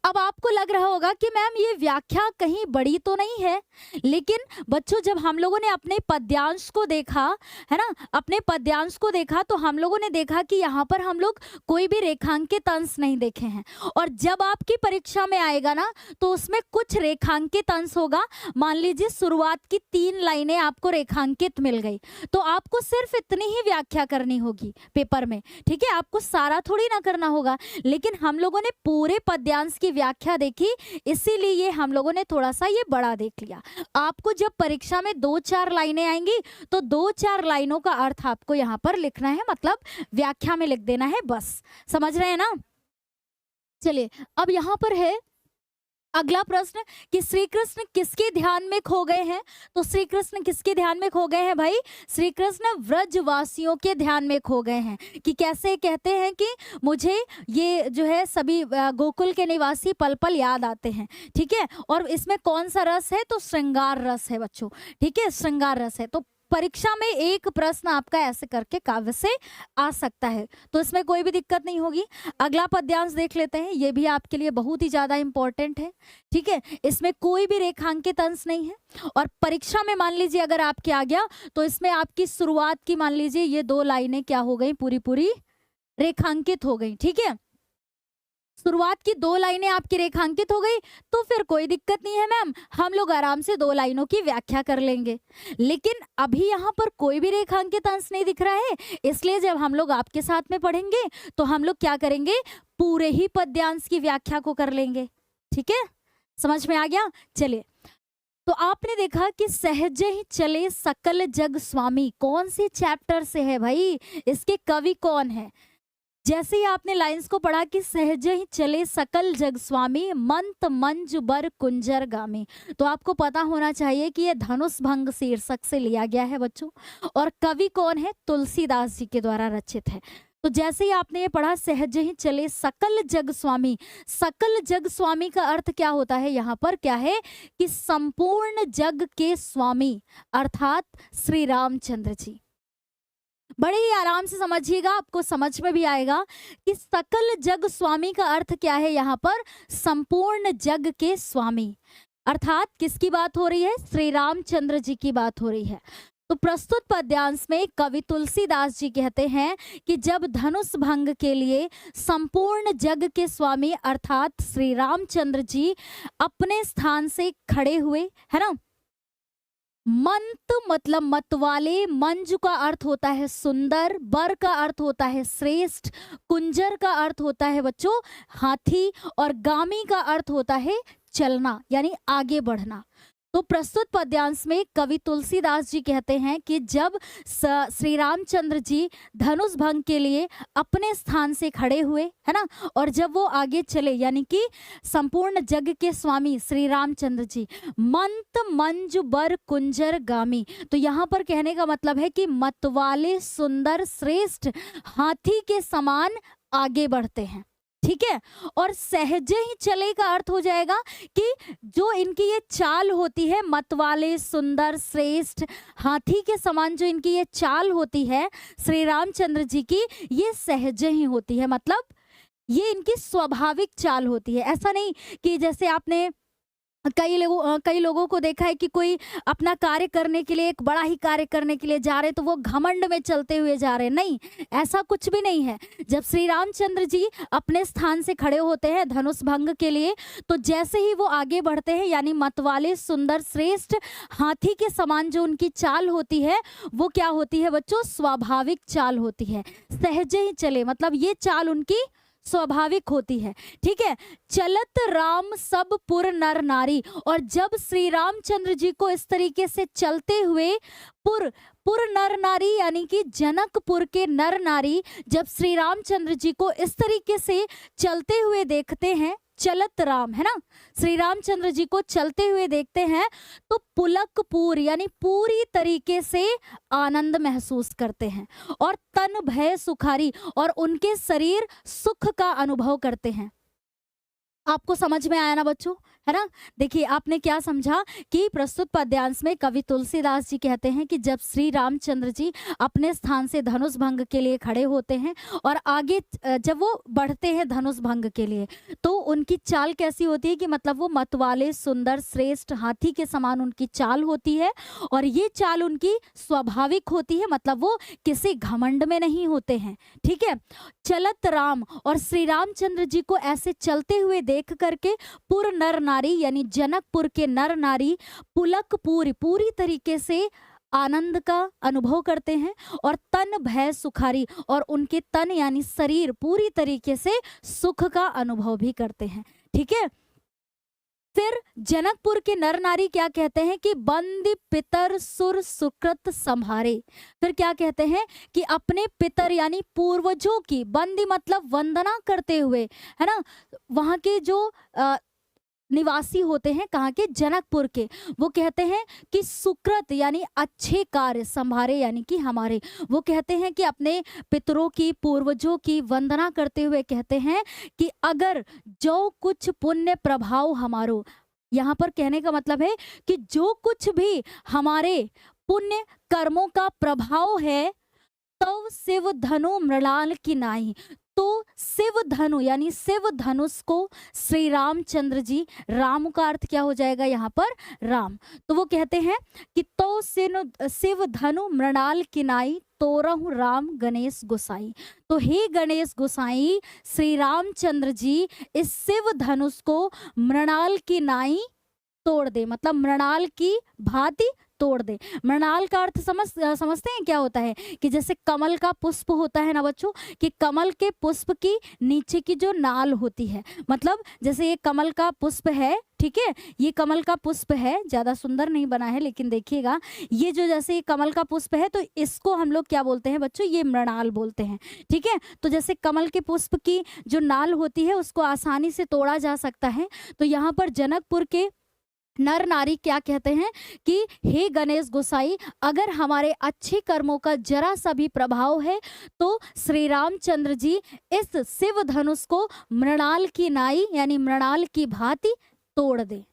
अब आपको लग रहा होगा कि मैम ये व्याख्या कहीं बड़ी तो नहीं है, लेकिन बच्चों जब हम लोगों ने अपने पद्यांश को देखा है ना, अपने पद्यांश को देखा तो हम लोगों ने देखा कि यहाँ पर हम लोग कोई भी रेखांकित अंश नहीं देखे हैं। और जब आपकी परीक्षा में आएगा ना तो उसमें कुछ रेखांकित अंश होगा। मान लीजिए शुरुआत की 3 लाइनें आपको रेखांकित मिल गई तो आपको सिर्फ इतनी ही व्याख्या करनी होगी पेपर में। ठीक है, आपको सारा थोड़ी ना करना होगा, लेकिन हम लोगों ने पूरे पद्यांश की व्याख्या देखी, इसीलिए हम लोगों ने थोड़ा सा ये बड़ा देख लिया। आपको जब परीक्षा में 2-4 लाइनें आएंगी तो 2-4 लाइनों का अर्थ आपको यहाँ पर लिखना है, मतलब व्याख्या में लिख देना है, बस। समझ रहे हैं ना? चलिए अब यहाँ पर है अगला प्रश्न कि श्री कृष्ण किसके ध्यान में खो गए हैं। तो श्री कृष्ण किसके ध्यान में खो गए हैं भाई? श्री कृष्ण व्रजवासियों के ध्यान में खो गए हैं। कि कैसे कहते हैं कि मुझे ये जो है सभी गोकुल के निवासी पल पल याद आते हैं। ठीक है, और इसमें कौन सा रस है? तो श्रृंगार रस है बच्चों। ठीक है, श्रृंगार रस है। तो परीक्षा में एक प्रश्न आपका ऐसे करके काव्य से आ सकता है, तो इसमें कोई भी दिक्कत नहीं होगी। अगला पद्यांश देख लेते हैं, ये भी आपके लिए बहुत ही ज्यादा इंपॉर्टेंट है। ठीक है, इसमें कोई भी रेखांकित अंश नहीं है और परीक्षा में मान लीजिए अगर आपके आ गया तो इसमें आपकी शुरुआत की मान लीजिए ये 2 लाइनें क्या हो गई, पूरी पूरी रेखांकित हो गई। ठीक है, शुरुआत की 2 लाइनें आपकी रेखांकित हो गई तो फिर कोई दिक्कत नहीं है मैम, हम लोग आराम से 2 लाइनों की व्याख्या कर लेंगे। लेकिन अभी यहाँ पर कोई भी रेखांकित अंश नहीं दिख रहा है, इसलिए जब हम लोग आपके साथ में पढ़ेंगे तो हम लोग क्या करेंगे, पूरे ही पद्यांश की व्याख्या को कर लेंगे। ठीक है, समझ में आ गया? चलिए, तो आपने देखा कि सहजे ही चले सकल जग स्वामी, कौन से चैप्टर से है भाई, इसके कवि कौन है? जैसे ही आपने लाइंस को पढ़ा कि सहजे ही चले सकल जग स्वामी, मंत मंजु बर कुंजर गामी, तो आपको पता होना चाहिए कि यह धनुष भंग शीर्षक से लिया गया है बच्चों। और कवि कौन है? तुलसीदास जी के द्वारा रचित है। तो जैसे ही आपने ये पढ़ा सहजे ही चले सकल जग स्वामी, सकल जग स्वामी का अर्थ क्या होता है? यहाँ पर क्या है कि संपूर्ण जग के स्वामी अर्थात श्री रामचंद्र जी। बड़े ही आराम से समझिएगा, आपको समझ में भी आएगा कि सकल जग स्वामी का अर्थ क्या है। यहाँ पर संपूर्ण जग के स्वामी अर्थात किसकी बात हो रही है? श्री रामचंद्र जी की बात हो रही है। तो प्रस्तुत पद्यांश में कवि तुलसीदास जी कहते हैं कि जब धनुष भंग के लिए संपूर्ण जग के स्वामी अर्थात श्री रामचंद्र जी अपने स्थान से खड़े हुए, है ना। मंत मतलब मतवाले, मंजु का अर्थ होता है सुंदर, बर का अर्थ होता है श्रेष्ठ, कुंजर का अर्थ होता है बच्चों हाथी, और गामी का अर्थ होता है चलना यानी आगे बढ़ना। तो प्रस्तुत पद्यांश में कवि तुलसीदास जी कहते हैं कि जब श्री रामचंद्र जी धनुष भंग के लिए अपने स्थान से खड़े हुए, है ना, और जब वो आगे चले यानी कि संपूर्ण जग के स्वामी श्री रामचंद्र जी मंत मंजु बर कुंजर गामी, तो यहाँ पर कहने का मतलब है कि मतवाले सुंदर श्रेष्ठ हाथी के समान आगे बढ़ते हैं। ठीक है, और सहजे ही चले का अर्थ हो जाएगा कि जो इनकी ये चाल होती है, मतवाले सुंदर श्रेष्ठ हाथी के समान जो इनकी ये चाल होती है श्री रामचंद्र जी की, ये सहजे ही होती है, मतलब ये इनकी स्वाभाविक चाल होती है। ऐसा नहीं कि जैसे आपने कई लोगों को देखा है कि कोई अपना कार्य करने के लिए, एक बड़ा ही कार्य करने के लिए जा रहे तो वो घमंड में चलते हुए जा रहे हैं, नहीं, ऐसा कुछ भी नहीं है। जब श्री रामचंद्र जी अपने स्थान से खड़े होते हैं धनुष भंग के लिए, तो जैसे ही वो आगे बढ़ते हैं यानी मतवाले सुंदर श्रेष्ठ हाथी के समान जो उनकी चाल होती है वो क्या होती है बच्चों? स्वाभाविक चाल होती है। सहजे ही चले मतलब ये चाल उनकी स्वाभाविक होती है। ठीक है, चलत राम सब पुर नर नारी, और जब श्री रामचंद्र जी को इस तरीके से चलते हुए पुर नर नारी यानी कि जनकपुर के नर नारी जब श्री रामचंद्र जी को इस तरीके से चलते हुए देखते हैं, चलत राम, है ना, श्री रामचंद्र जी को चलते हुए देखते हैं तो पुलकपुर यानी पूरी तरीके से आनंद महसूस करते हैं, और तन भय सुखारी और उनके शरीर सुख का अनुभव करते हैं। आपको समझ में आया ना बच्चों, है ना। देखिए आपने क्या समझा कि प्रस्तुत पद्यांश में कवि तुलसीदास जी कहते हैं कि जब श्री रामचंद्र जी अपने स्थान से धनुष भंग के लिए खड़े होते हैं और आगे जब वो बढ़ते हैं धनुष भंग के लिए तो उनकी चाल कैसी होती है कि मतलब वो मतवाले सुंदर श्रेष्ठ हाथी के समान उनकी चाल होती है, और ये चाल उनकी स्वाभाविक होती है, मतलब वो किसी घमंड में नहीं होते हैं। ठीक है, चलत राम, और श्री रामचंद्र जी को ऐसे चलते हुए देख करके पुर नर नारी यानी जनकपुर के नर नारी पुलकपुर पूरी तरीके से आनंद का अनुभव करते हैं, और तन भय सुखारी और उनके तन यानी शरीर पूरी तरीके से सुख का अनुभव भी करते हैं। ठीक है, फिर जनकपुर के नर नारी क्या कहते हैं कि बंदी पितर सुर सुकृत संभारे। फिर क्या कहते हैं कि अपने पितर यानी पूर्वजों की, बंदी मतलब वंदना करते हुए, है ना, वहां के जो निवासी होते हैं कहाँ के? जनकपुर के, वो कहते हैं कि सुकृत यानी अच्छे कार्य, संभारे यानी कि हमारे, वो कहते हैं कि अपने पितरों की पूर्वजों की वंदना करते हुए कहते हैं कि अगर जो कुछ पुण्य प्रभाव हमारो, यहाँ पर कहने का मतलब है कि जो कुछ भी हमारे पुण्य कर्मों का प्रभाव है तो शिव धनु मृणाल की नाई, तो शिव धनु यानी शिव धनुष को श्री रामचंद्र जी, राम का अर्थ क्या हो जाएगा यहाँ पर राम, तो वो कहते हैं कि तो शिव धनु मृणाल किनाई तोरहु राम गणेश गोसाई। तो हे गणेश गोसाई, श्री रामचंद्र जी इस शिव धनुष को मृणाल की नाई तोड़ दे, मतलब मृणाल की भांति तोड़ दे। मृणाल का अर्थ समझते हैं क्या होता है कि जैसे कमल का पुष्प होता है ना बच्चों, कि कमल के पुष्प की नीचे की जो नाल होती है, मतलब जैसे ये कमल का पुष्प है, ठीक है, ये कमल का पुष्प है, ज्यादा सुंदर नहीं बना है लेकिन देखिएगा, ये जो जैसे ये कमल का पुष्प है तो इसको हम लोग क्या बोलते हैं बच्चों, ये मृणाल बोलते हैं, ठीक है। तो जैसे कमल के पुष्प की जो नाल होती है उसको आसानी से तोड़ा जा सकता है, तो यहाँ पर जनकपुर के नर नारी क्या कहते हैं कि हे गणेश गोसाई, अगर हमारे अच्छे कर्मों का जरा सा भी प्रभाव है तो श्री रामचंद्र जी इस शिव धनुष को मृणाल की नाई यानी मृणाल की भांति तोड़ दे।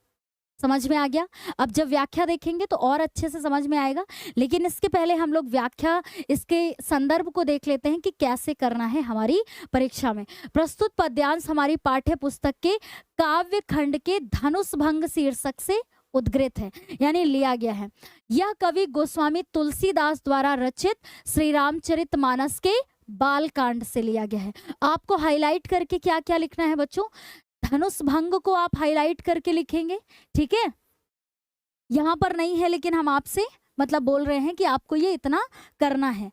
समझ में आ गया? अब जब व्याख्या देखेंगे तो और अच्छे से समझ में आएगा, लेकिन इसके पहले हम लोग व्याख्या, इसके संदर्भ को देख लेते हैं कि कैसे करना है हमारी परीक्षा में। प्रस्तुत पद्यांश हमारी पाठ्य पुस्तक के काव्य खंड के धनुष भंग शीर्षक से उद्गृत है, यानी लिया गया है। यह कवि गोस्वामी तुलसीदास द्वारा रचित श्री रामचरितमानस के बाल कांड से लिया गया है। आपको हाईलाइट करके क्या क्या लिखना है बच्चों, धनुष भंग को आप हाईलाइट करके लिखेंगे, ठीक है। यहाँ पर नहीं है लेकिन हम आपसे मतलब बोल रहे हैं कि आपको ये इतना करना है।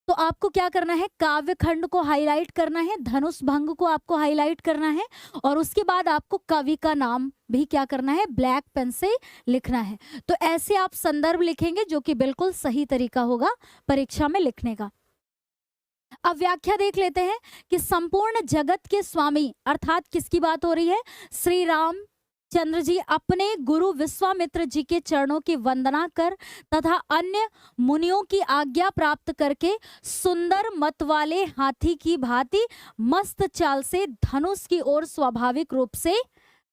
तो आपको क्या करना है, काव्य खंड को हाईलाइट करना है, धनुष भंग को आपको हाईलाइट करना है, और उसके बाद आपको कवि का नाम भी क्या करना है, ब्लैक पेन से लिखना है। तो ऐसे आप संदर्भ लिखेंगे जो कि बिल्कुल सही तरीका होगा परीक्षा में लिखने का। अब व्याख्या देख लेते हैं कि संपूर्ण जगत के स्वामी अर्थात किसकी बात हो रही है, श्री राम चंद्र जी अपने गुरु विश्वामित्र जी के चरणों की वंदना कर तथा अन्य मुनियों की आज्ञा प्राप्त करके सुंदर मत वाले हाथी की भांति मस्त चाल से धनुष की ओर स्वाभाविक रूप से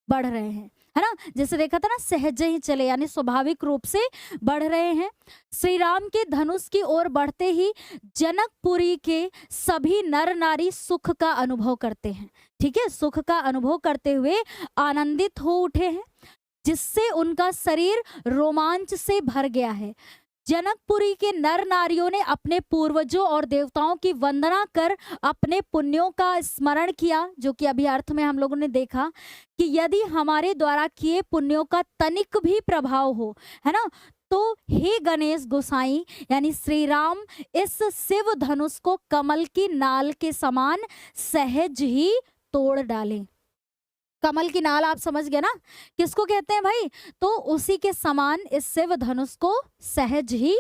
बढ़ रहे हैं, है ना। जैसे देखा था ना, सहज ही चले यानी स्वाभाविक रूप से बढ़ रहे हैं। श्री राम के धनुष की ओर बढ़ते ही जनकपुरी के सभी नर नारी सुख का अनुभव करते हैं, ठीक है, सुख का अनुभव करते हुए आनंदित हो उठे हैं, जिससे उनका शरीर रोमांच से भर गया है। जनकपुरी के नर नारियों ने अपने पूर्वजों और देवताओं की वंदना कर अपने पुण्यों का स्मरण किया, जो कि अभी अर्थ में हम लोगों ने देखा कि यदि हमारे द्वारा किए पुण्यों का तनिक भी प्रभाव हो, है ना, तो हे गणेश गोसाई यानी श्री राम इस शिव धनुष को कमल की नाल के समान सहज ही तोड़ डालें। कमल की नाल आप समझ गए ना किसको कहते हैं भाई, तो उसी के समान इस शिव धनुष को सहज ही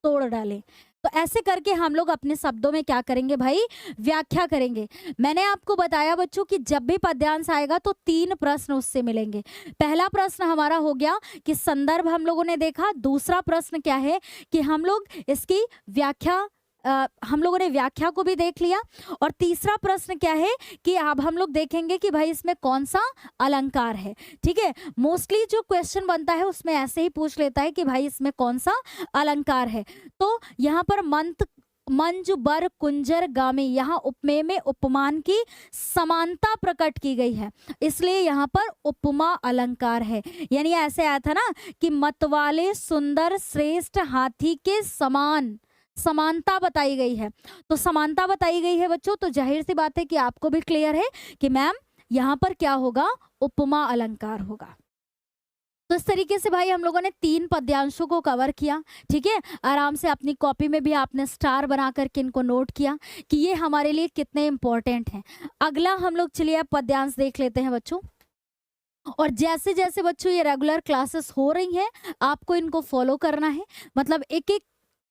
तोड़ डालें। तो ऐसे करके हम लोग अपने शब्दों में क्या करेंगे भाई, व्याख्या करेंगे। मैंने आपको बताया बच्चों कि जब भी पद्यांश आएगा तो 3 प्रश्न उससे मिलेंगे। पहला प्रश्न हमारा हो गया कि संदर्भ हम लोगों ने देखा, दूसरा प्रश्न क्या है कि हम लोग इसकी व्याख्या हम लोगों ने व्याख्या को भी देख लिया, और तीसरा प्रश्न क्या है कि अब हम लोग देखेंगे कि भाई इसमें कौन सा अलंकार है, ठीक है। मोस्टली जो क्वेश्चन बनता है उसमें ऐसे ही पूछ लेता है कि भाई इसमें कौन सा अलंकार है। तो यहाँ पर मंज बर कुंजर गामी, यहाँ उपमेय में उपमान की समानता प्रकट की गई है, इसलिए यहाँ पर उपमा अलंकार है। यानी ऐसे आया था ना कि मतवाले सुंदर श्रेष्ठ हाथी के समान, समानता बताई गई है। तो समानता बताई गई है बच्चों, तो जाहिर सी बात है कि आपको भी क्लियर है कि मैम यहाँ पर क्या होगा, उपमा अलंकार होगा। तो इस तरीके से भाई हम लोगों ने 3 पद्यांशों को कवर किया, ठीक है। आराम से अपनी कॉपी में भी आपने स्टार बना करके इनको नोट किया कि ये हमारे लिए कितने इंपॉर्टेंट हैं। अगला हम लोग चलिए अब पद्यांश देख लेते हैं बच्चों, और जैसे जैसे बच्चों ये रेगुलर क्लासेस हो रही हैं आपको इनको फॉलो करना है, मतलब एक एक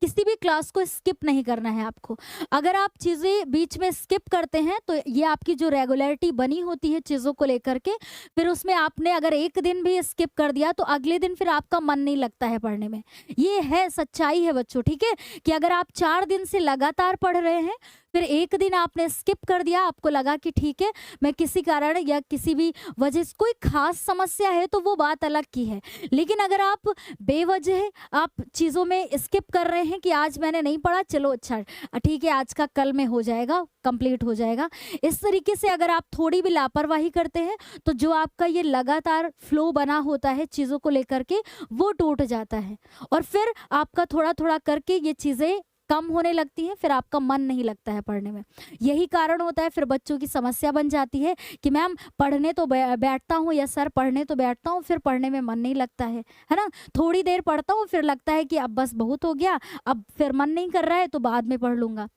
किसी भी क्लास को स्किप नहीं करना है आपको। अगर आप चीज़ें बीच में स्किप करते हैं तो ये आपकी जो रेगुलरिटी बनी होती है चीज़ों को लेकर के, फिर उसमें आपने अगर एक दिन भी स्किप कर दिया तो अगले दिन फिर आपका मन नहीं लगता है पढ़ने में। ये है सच्चाई है बच्चों, ठीक है, कि अगर आप 4 दिन से लगातार पढ़ रहे हैं फिर एक दिन आपने स्किप कर दिया, आपको लगा कि ठीक है मैं किसी कारण या किसी भी वजह से कोई खास समस्या है तो वो बात अलग की है। लेकिन अगर आप बेवजह आप चीज़ों में स्किप कर रहे हैं कि आज मैंने नहीं पढ़ा, चलो अच्छा ठीक है आज का कल में हो जाएगा, कंप्लीट हो जाएगा, इस तरीके से अगर आप थोड़ी भी लापरवाही करते हैं तो जो आपका ये लगातार फ्लो बना होता है चीज़ों को लेकर के वो टूट जाता है और फिर आपका थोड़ा थोड़ा करके ये चीज़ें कम होने लगती हैं, फिर आपका मन नहीं लगता है पढ़ने में। यही कारण होता है फिर बच्चों की समस्या बन जाती है कि मैम पढ़ने तो बैठता हूँ या सर पढ़ने तो बैठता हूँ, फिर पढ़ने में मन नहीं लगता है ना। थोड़ी देर पढ़ता हूँ फिर लगता है कि अब बस बहुत हो गया, अब फिर मन नहीं कर रहा है तो बाद में पढ़ लूँगा।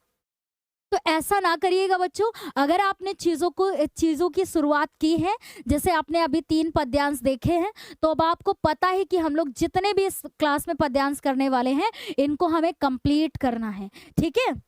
तो ऐसा ना करिएगा बच्चों। अगर आपने चीज़ों की शुरुआत की है, जैसे आपने अभी 3 पद्यांश देखे हैं, तो अब आपको पता है कि हम लोग जितने भी इस क्लास में पद्यांश करने वाले हैं, इनको हमें कंप्लीट करना है, ठीक है?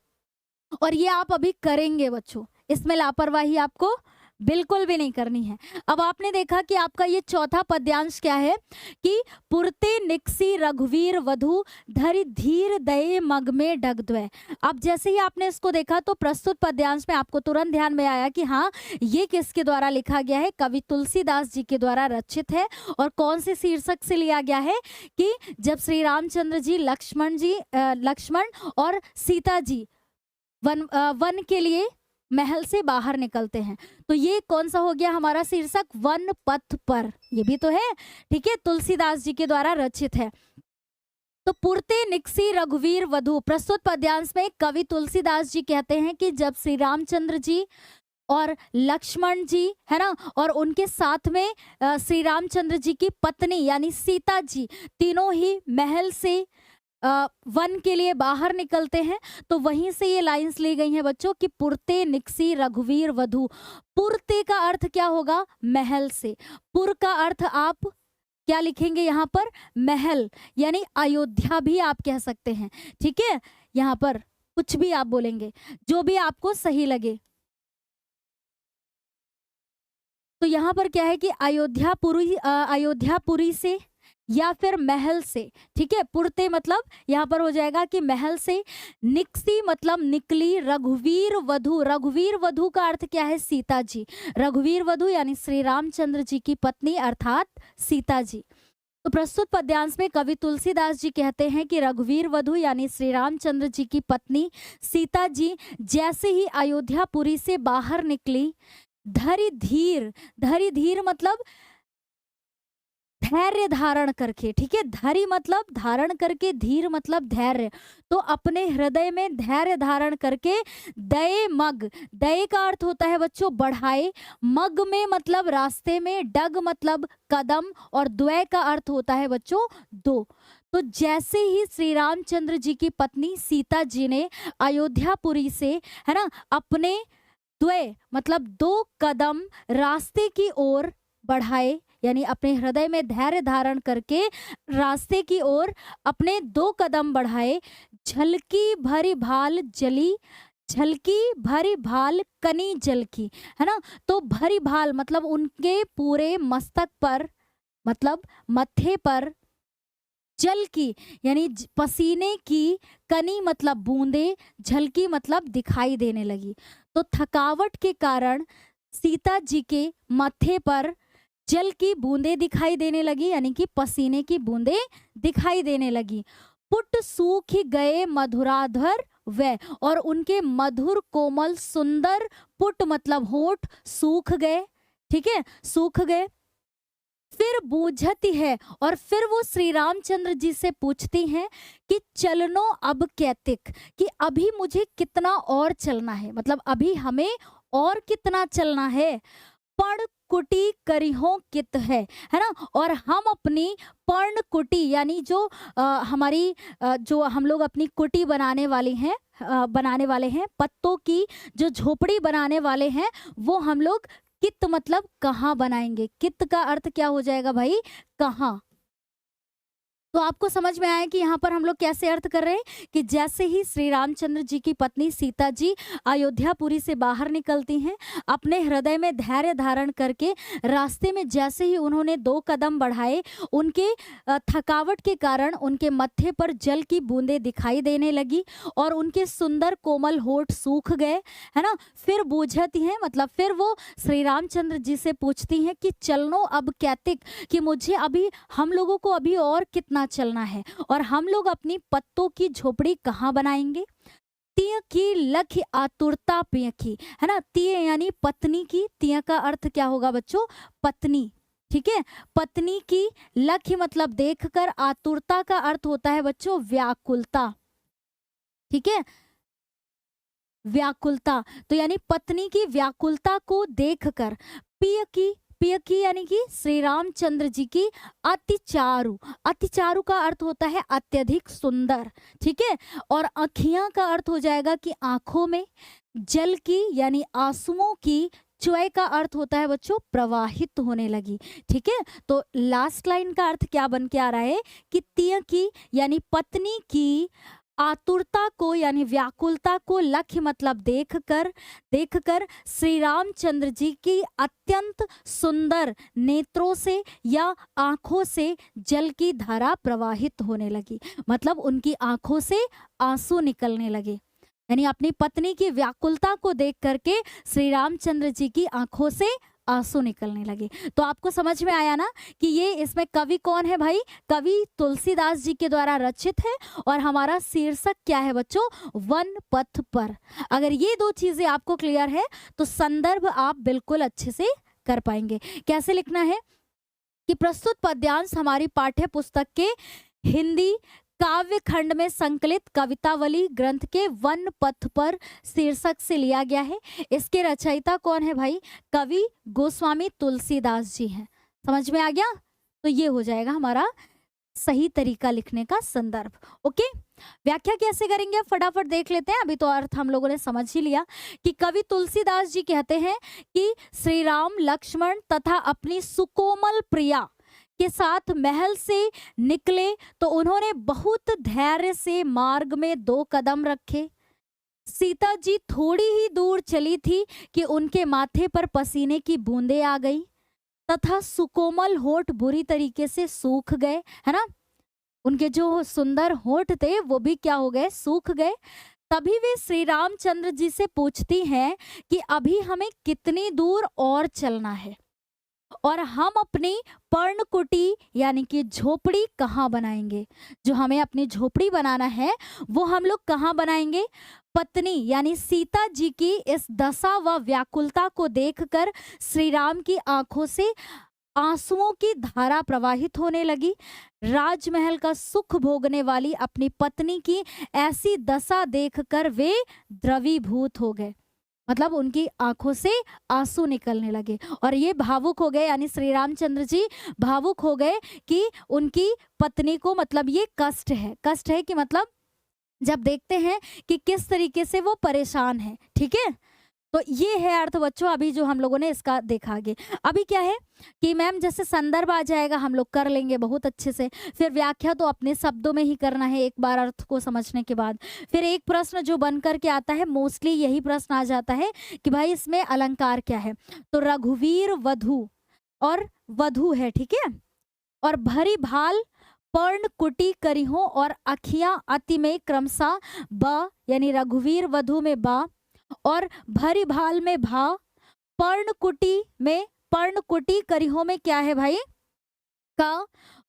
और ये आप अभी करेंगे बच्चों, इसमें लापरवाही आपको बिल्कुल भी नहीं करनी है। अब आपने देखा कि आपका ये चौथा पद्यांश क्या है कि पुरते निकसी रघुवीर वधु धरि धीर दये मग में डगद्वय। अब जैसे ही आपने इसको देखा तो प्रस्तुत पद्यांश में आपको तुरंत ध्यान में आया कि हाँ ये किसके द्वारा लिखा गया है, कवि तुलसीदास जी के द्वारा रचित है। और कौन से शीर्षक से लिया गया है कि जब श्री रामचंद्र जी लक्ष्मण और सीता जी वन के लिए महल से बाहर निकलते हैं। तो ये कौन सा हो गया हमारा शीर्षक, वन पथ पर, ये भी तो है, ठीक है, तुलसीदास जी के द्वारा रचित है। तो पुरते निकसी रघुवीर वधु, प्रस्तुत पद्यांश में कवि तुलसीदास जी कहते हैं कि जब श्री रामचंद्र जी और लक्ष्मण जी है ना, और उनके साथ में श्री रामचंद्र जी की पत्नी यानी सीता जी, तीनों ही महल से वन के लिए बाहर निकलते हैं, तो वहीं से ये लाइंस ली गई हैं बच्चों कि पुरते निकसी रघुवीर वधु। पुरते का अर्थ क्या होगा, महल से। पुर का अर्थ आप क्या लिखेंगे यहाँ पर, महल, यानी अयोध्या भी आप कह सकते हैं, ठीक है। यहाँ पर कुछ भी आप बोलेंगे, जो भी आपको सही लगे। तो यहाँ पर क्या है कि अयोध्यापुरी से या फिर महल से, ठीक है। पुरते मतलब यहाँ पर हो जाएगा कि महल से, निकसी मतलब निकली, रघुवीर वधु, रघुवीर वधु का अर्थ क्या है, सीता जी। रघुवीर वधु यानी श्री रामचंद्र जी की पत्नी अर्थात सीता जी। तो प्रस्तुत पद्यांश में कवि तुलसीदास जी कहते हैं कि रघुवीर वधु यानी श्री रामचंद्र जी की पत्नी सीता जी जैसे ही अयोध्यापुरी से बाहर निकली, धरि धीर मतलब धैर्य धारण करके, ठीक है। धरि मतलब धारण करके, धीर मतलब धैर्य, तो अपने हृदय में धैर्य धारण करके, दये मग, दये का अर्थ होता है बच्चों बढ़ाए, मग में मतलब रास्ते में, डग मतलब कदम, और द्वय का अर्थ होता है बच्चों दो। तो जैसे ही श्री रामचंद्र जी की पत्नी सीता जी ने अयोध्यापुरी से, है ना, अपने द्वय मतलब 2 कदम रास्ते की ओर बढ़ाए, यानी अपने हृदय में धैर्य धारण करके रास्ते की ओर अपने 2 कदम बढ़ाए, झलकी भरी भाल जली, झलकी भरी भाल कनी जल की, है ना। तो भरी भाल मतलब उनके पूरे मस्तक पर, मतलब मत्थे पर, जल की यानी पसीने की, कनी मतलब बूंदे, झलकी मतलब दिखाई देने लगी। तो थकावट के कारण सीता जी के मत्थे पर जल की बूंदे दिखाई देने लगी, यानी कि पसीने की बूंदे दिखाई देने लगी। पुट सूख गए मधुराधर वे, और उनके मधुर कोमल सुंदर, पुट मतलब होठ, सूख गए, ठीक है, सूख गए। फिर बूझती है, और फिर वो श्री रामचंद्र जी से पूछती हैं कि चलनो अब कैतिक, कि अभी मुझे कितना और चलना है, मतलब अभी हमें और कितना चलना है। पर्ण कुटी करिहो कित है ना, और हम अपनी पर्ण कुटी यानी जो हमारी जो हम लोग अपनी कुटी बनाने वाले हैं, पत्तों की जो झोपड़ी बनाने वाले हैं, वो हम लोग कित मतलब कहाँ बनाएंगे। कित का अर्थ क्या हो जाएगा भाई, कहाँ। तो आपको समझ में आया कि यहाँ पर हम लोग कैसे अर्थ कर रहे हैं कि जैसे ही श्री रामचंद्र जी की पत्नी सीता जी अयोध्यापुरी से बाहर निकलती हैं, अपने हृदय में धैर्य धारण करके रास्ते में जैसे ही उन्होंने 2 कदम बढ़ाए, उनके थकावट के कारण उनके मत्थे पर जल की बूंदें दिखाई देने लगी और उनके सुंदर कोमल होठ सूख गए, है ना। फिर बूझती हैं, मतलब फिर वो श्री रामचंद्र जी से पूछती हैं कि चलनो अब कैतिक, कि मुझे अभी, हम लोगों को अभी और कितना चलना है और हम लोग अपनी पत्तों की झोपड़ी कहाँ बनाएंगे। तिय की लख आतुरता पिय की, है ना। तिय यानी पत्नी की, तिय का अर्थ क्या होगा बच्चों, पत्नी, ठीक है। पत्नी की, लख मतलब देखकर, आतुरता का अर्थ होता है बच्चों व्याकुलता, ठीक है, व्याकुलता। तो यानी पत्नी की व्याकुलता को देखकर, पिय की यानी कि श्री रामचंद्र जी की अतिचारु, अतिचारु का अर्थ होता है अत्यधिक सुंदर, ठीक है। और आँखियां का अर्थ हो जाएगा कि आंखों में, जल की यानी आंसुओं की, च्वय का अर्थ होता है बच्चों प्रवाहित होने लगी, ठीक है। तो लास्ट लाइन का अर्थ क्या बन के आ रहा है कि तिय की यानी पत्नी की आतुरता को यानी व्याकुलता को, लक्ष्य मतलब देखकर श्री रामचंद्र जी की अत्यंत सुंदर नेत्रों से या आंखों से जल की धारा प्रवाहित होने लगी, मतलब उनकी आंखों से आंसू निकलने लगे। यानी अपनी पत्नी की व्याकुलता को देख करके श्री रामचंद्र जी की आंखों से आंसू निकलने लगे। तो आपको समझ में आया ना कि ये इसमें कवि कौन है भाई, कवि तुलसीदास जी के द्वारा रचित है और हमारा शीर्षक क्या है बच्चों, वन पथ पर। अगर ये 2 चीजें आपको क्लियर है तो संदर्भ आप बिल्कुल अच्छे से कर पाएंगे। कैसे लिखना है कि प्रस्तुत पद्यांश हमारी पाठ्य पुस्तक के हिंदी काव्य खंड में संकलित कवितावली ग्रंथ के वन पथ पर शीर्षक से लिया गया है। इसके रचयिता कौन है भाई, कवि गोस्वामी तुलसीदास जी हैं। समझ में आ गया। तो ये हो जाएगा हमारा सही तरीका लिखने का संदर्भ। ओके, व्याख्या कैसे करेंगे फटाफट देख लेते हैं। अभी तो अर्थ हम लोगों ने समझ ही लिया कि कवि तुलसीदास जी कहते हैं कि श्री राम लक्ष्मण तथा अपनी सुकोमल प्रिया के साथ महल से निकले तो उन्होंने बहुत धैर्य से मार्ग में 2 कदम रखे। सीता जी थोड़ी ही दूर चली थी कि उनके माथे पर पसीने की बूंदें आ गई तथा सुकोमल होठ बुरी तरीके से सूख गए, है ना। उनके जो सुंदर होठ थे वो भी क्या हो गए, सूख गए। तभी वे श्री रामचंद्र जी से पूछती हैं कि अभी हमें कितनी दूर और चलना है और हम अपनी पर्णकुटी यानी कि झोपड़ी कहाँ बनाएंगे। जो हमें अपनी झोपड़ी बनाना है वो हम लोग कहाँ बनाएंगे। पत्नी यानी सीता जी की इस दशा व व्याकुलता को देखकर श्री राम की आंखों से आंसुओं की धारा प्रवाहित होने लगी। राजमहल का सुख भोगने वाली अपनी पत्नी की ऐसी दशा देखकर वे द्रवीभूत हो गए, मतलब उनकी आंखों से आंसू निकलने लगे और ये भावुक हो गए, यानी श्री रामचंद्र जी भावुक हो गए कि उनकी पत्नी को, मतलब ये कष्ट है कि मतलब जब देखते हैं कि किस तरीके से वो परेशान है, ठीक है। तो ये है अर्थ बच्चों अभी जो हम लोगों ने इसका देखा। आगे अभी क्या है कि मैम जैसे संदर्भ आ जाएगा हम लोग कर लेंगे बहुत अच्छे से, फिर व्याख्या तो अपने शब्दों में ही करना है एक बार अर्थ को समझने के बाद। फिर एक प्रश्न जो बन करके आता है, मोस्टली यही प्रश्न आ जाता है कि भाई इसमें अलंकार क्या है। तो रघुवीर वधु और वधु है, ठीक है, और भरी भाल पर्ण कुटी करिहो और अखियां अति में क्रमशः ब, यानी रघुवीर वधु में बा और भरी भाल में भा, पर्णकुटी में पर्णकुटी करिहो में क्या है भाई का,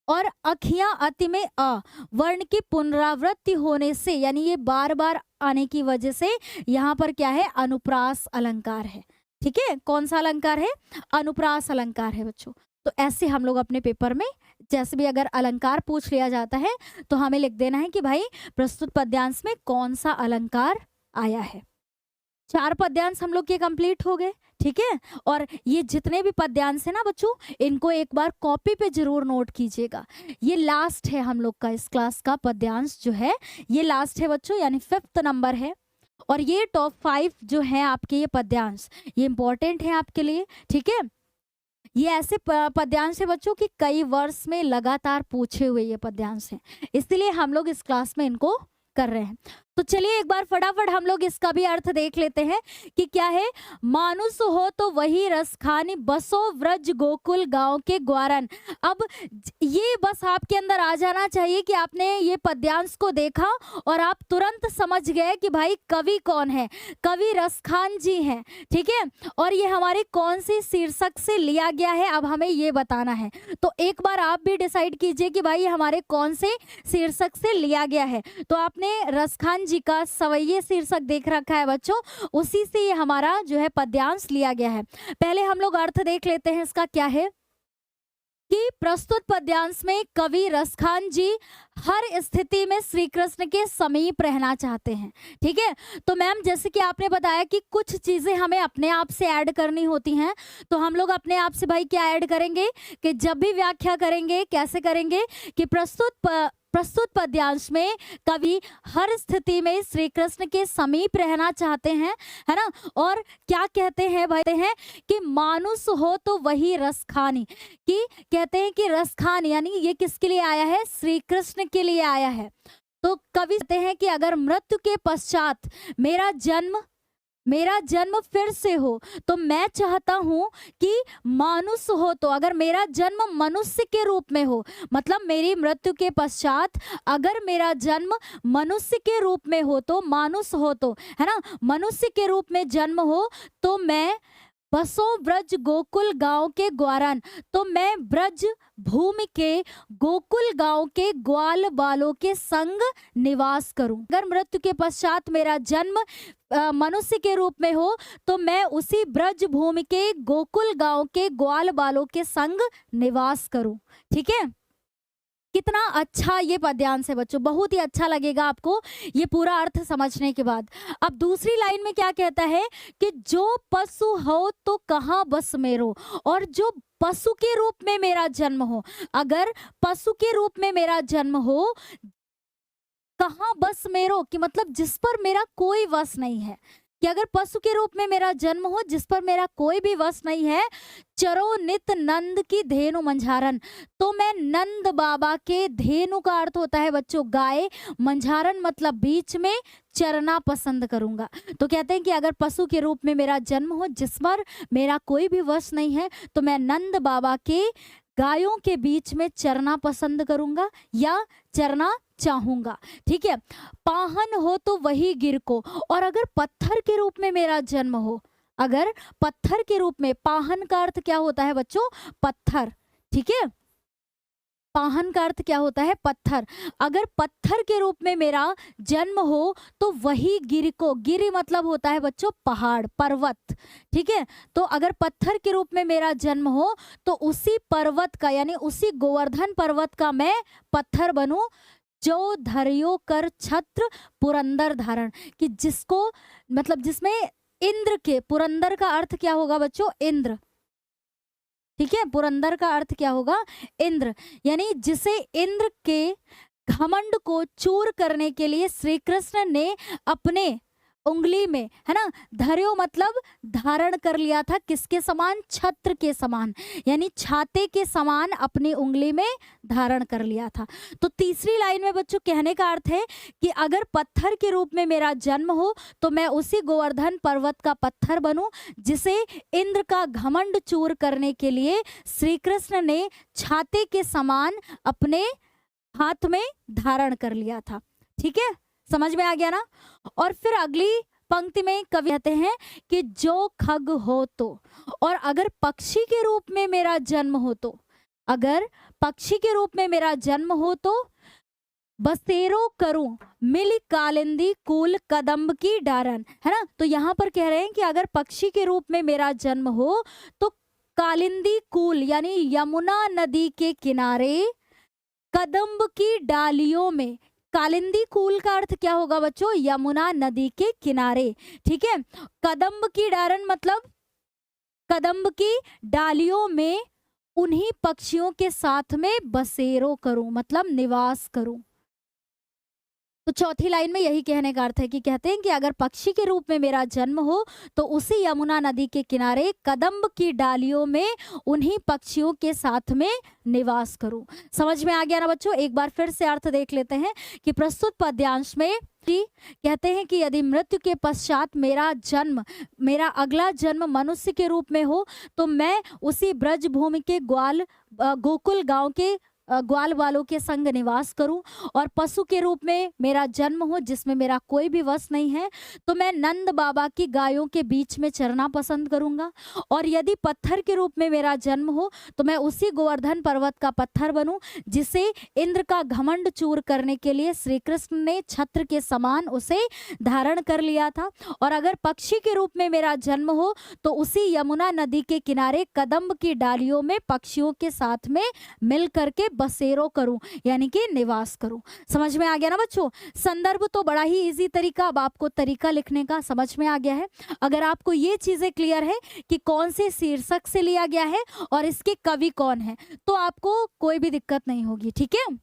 और अखियां अति में अ। वर्ण की पुनरावृत्ति होने से यानी ये बार बार आने की वजह से यहाँ पर क्या है, अनुप्रास अलंकार है, ठीक है। कौन सा अलंकार है, अनुप्रास अलंकार है बच्चों। तो ऐसे हम लोग अपने पेपर में जैसे भी अगर अलंकार पूछ लिया जाता है तो हमें लिख देना है कि भाई प्रस्तुत पद्यांश में कौन सा अलंकार आया है। 4 पद्यांश हम लोग के कंप्लीट हो गए, ठीक है। और ये जितने भी पद्यांश है ना बच्चों, इनको एक बार कॉपी पे जरूर नोट कीजिएगा। ये लास्ट है हम लोग का, इस क्लास का पद्यांश जो है ये लास्ट है बच्चों, यानी 5th नंबर है। और ये टॉप 5 जो है आपके ये पद्यांश, ये इंपॉर्टेंट है आपके लिए, ठीक है। ये ऐसे पद्यांश है बच्चों कि कई वर्ष में लगातार पूछे हुए ये पद्यांश हैं, इसलिए हम लोग इस क्लास में इनको कर रहे हैं। तो चलिए एक बार फटाफट हम लोग इसका भी अर्थ देख लेते हैं कि क्या है। मानुष हो तो वही रस खानी, बसो व्रज गोकुल गांव के ग्वारन। अब ये बस आपके अंदर आ जाना चाहिए कि आपने ये पद्यांश को देखा और आप तुरंत समझ गए कि भाई कवि कौन है, कवि रसखान जी हैं, ठीक है। और ये हमारे कौन सी शीर्षक से लिया गया है, अब हमें ये बताना है। तो एक बार आप भी डिसाइड कीजिए कि भाई ये हमारे कौन से शीर्षक से लिया गया है। तो आपने रसखान जी का सवैये शीर्षक देख रखा है बच्चों, उसी से ये हमारा जो है पद्यांश लिया गया है। पहले हम लोग अर्थ देख लेते हैं इसका क्या है कि प्रस्तुत पद्यांश में कवि रसखान जी हर स्थिति में श्री कृष्ण के समीप रहना चाहते हैं, ठीक है। तो मैम जैसे कि आपने बताया कि कुछ चीजें हमें अपने आप से ऐड करनी होती हैं, तो हम लोग अपने आप से भाई क्या ऐड करेंगे कि जब भी व्याख्या करेंगे कैसे करेंगे कि प्रस्तुत पद्यांश में कवि हर स्थिति में श्री कृष्ण के समीप रहना चाहते हैं, है ना। और क्या कहते हैं भाई हैं कि मानुष हो तो वही रस खानी, कि कहते हैं कि रस खान यानी ये किसके लिए आया है, श्री कृष्ण के लिए आया है। तो कवि कहते हैं कि अगर मृत्यु के पश्चात मेरा जन्म फिर से हो तो मैं चाहता हूं कि मानुष हो तो, अगर मेरा जन्म मनुष्य के रूप में हो, मतलब मेरी मृत्यु के पश्चात अगर मेरा जन्म मनुष्य के रूप में हो तो, मानुष हो तो, है ना, मनुष्य के रूप में जन्म हो तो मैं बसो ब्रज गोकुल गांव के ग्वारन, तो मैं ब्रज भूमि के गोकुल गांव के ग्वाल बालों के संग निवास करूं। अगर मृत्यु के पश्चात मेरा जन्म मनुष्य के रूप में हो तो मैं उसी ब्रज भूमि के गोकुल गांव के ग्वाल बालों के संग निवास करूं, ठीक है। कितना अच्छा ये पद्यांश है बच्चों, बहुत ही अच्छा लगेगा आपको ये पूरा अर्थ समझने के बाद। अब दूसरी लाइन में क्या कहता है कि जो पशु हो तो कहाँ बस मेरो, और जो पशु के रूप में मेरा जन्म हो, अगर पशु के रूप में मेरा जन्म हो, कहाँ बस मेरो कि मतलब जिस पर मेरा कोई वश नहीं है, कि अगर पशु के रूप में मेरा जन्म हो जिस पर मेरा कोई भी वश नहीं है, चरो नित नंद की धेनु मंझारन, तो मैं नंद बाबा के, धेनु का अर्थ होता है बच्चों गाय, मंझारन मतलब बीच में, चरना पसंद करूंगा। तो कहते हैं कि अगर पशु के रूप में मेरा जन्म हो जिस पर मेरा कोई भी वश नहीं है तो मैं नंद बाबा के गायों के बीच में चरना पसंद करूंगा या चरना चाहूंगा, ठीक है। पाहन हो तो वही गिर को, और अगर पत्थर के रूप में मेरा जन्म हो, अगर पत्थर के रूप में, पाहन का अर्थ क्या होता है बच्चों, पत्थर, ठीक है। पाहन का अर्थ क्या होता है, पत्थर। अगर पत्थर के रूप में मेरा जन्म हो तो वही गिर को, गिरि मतलब होता है बच्चों पहाड़, पर्वत, ठीक है। तो अगर पत्थर के रूप में मेरा जन्म हो तो उसी पर्वत का यानी उसी गोवर्धन पर्वत का मैं पत्थर बनूं, जो धरियो कर छत्र पुरंदर धारण, कि जिसको मतलब जिसमें इंद्र के, पुरंदर का अर्थ क्या होगा बच्चों, इंद्र, ठीक है। पुरंदर का अर्थ क्या होगा, इंद्र, यानी जिसे इंद्र के घमंड को चूर करने के लिए श्री कृष्ण ने अपने उंगली में, है ना, धर्यो मतलब धारण कर लिया था, किसके समान, छत्र के समान, यानी छाते के समान अपनी उंगली में धारण कर लिया था। तो तीसरी लाइन में बच्चों कहने का अर्थ है कि अगर पत्थर के रूप में मेरा जन्म हो तो मैं उसी गोवर्धन पर्वत का पत्थर बनूं जिसे इंद्र का घमंड चूर करने के लिए श्री कृष्ण ने छाते के समान अपने हाथ में धारण कर लिया था, ठीक है, समझ में आ गया ना। और फिर अगली पंक्ति में कवि कहते हैं कि जो खग हो तो, और अगर पक्षी के रूप में मेरा जन्म हो तो, अगर पक्षी के रूप में मेरा जन्म हो तो बसेरो करूं मिल कालिंदी कूल कदम्ब की डारन, है ना। तो यहाँ पर कह रहे हैं कि अगर पक्षी के रूप में मेरा जन्म हो तो कालिंदी कूल यानी यमुना नदी के किनारे कदम्ब की डालियों में, कालिंदी कूल का अर्थ क्या होगा बच्चों, यमुना नदी के किनारे, ठीक है। कदम्ब की डारन मतलब कदम्ब की डालियों में उन्हीं पक्षियों के साथ में बसेरो करूं मतलब निवास करूं। तो चौथी लाइन में यही कहने का अर्थ है कि कहते हैं कि अगर पक्षी के रूप में मेरा जन्म हो तो उसी यमुना नदी के किनारे कदम्ब की डालियों में उन्हीं पक्षियों के साथ में निवास करूं। समझ में आ गया ना बच्चों? एक बार फिर से अर्थ देख लेते हैं कि प्रस्तुत पद्यांश में कि कहते हैं कि यदि मृत्यु के पश्चात मेरा अगला जन्म मनुष्य के रूप में हो तो मैं उसी ब्रज भूमि के गोकुल गांव के ग्वाल वालों के संग निवास करूं, और पशु के रूप में मेरा जन्म हो जिसमें मेरा कोई भी वश नहीं है तो मैं नंद बाबा की गायों के बीच में चरना पसंद करूंगा, और यदि पत्थर के रूप में मेरा जन्म हो तो मैं उसी गोवर्धन पर्वत का पत्थर बनूं जिसे इंद्र का घमंड चूर करने के लिए श्री कृष्ण ने छत्र के समान उसे धारण कर लिया था, और अगर पक्षी के रूप में मेरा जन्म हो तो उसी यमुना नदी के किनारे कदम्ब की डालियों में पक्षियों के साथ में मिल करके बसेरो करूं, यानी कि निवास करूं। समझ में आ गया ना बच्चों? संदर्भ तो बड़ा ही इजी तरीका, अब आपको तरीका लिखने का समझ में आ गया है। अगर आपको ये चीजें क्लियर है कि कौन से शीर्षक से लिया गया है और इसके कवि कौन है, तो आपको कोई भी दिक्कत नहीं होगी। ठीक है,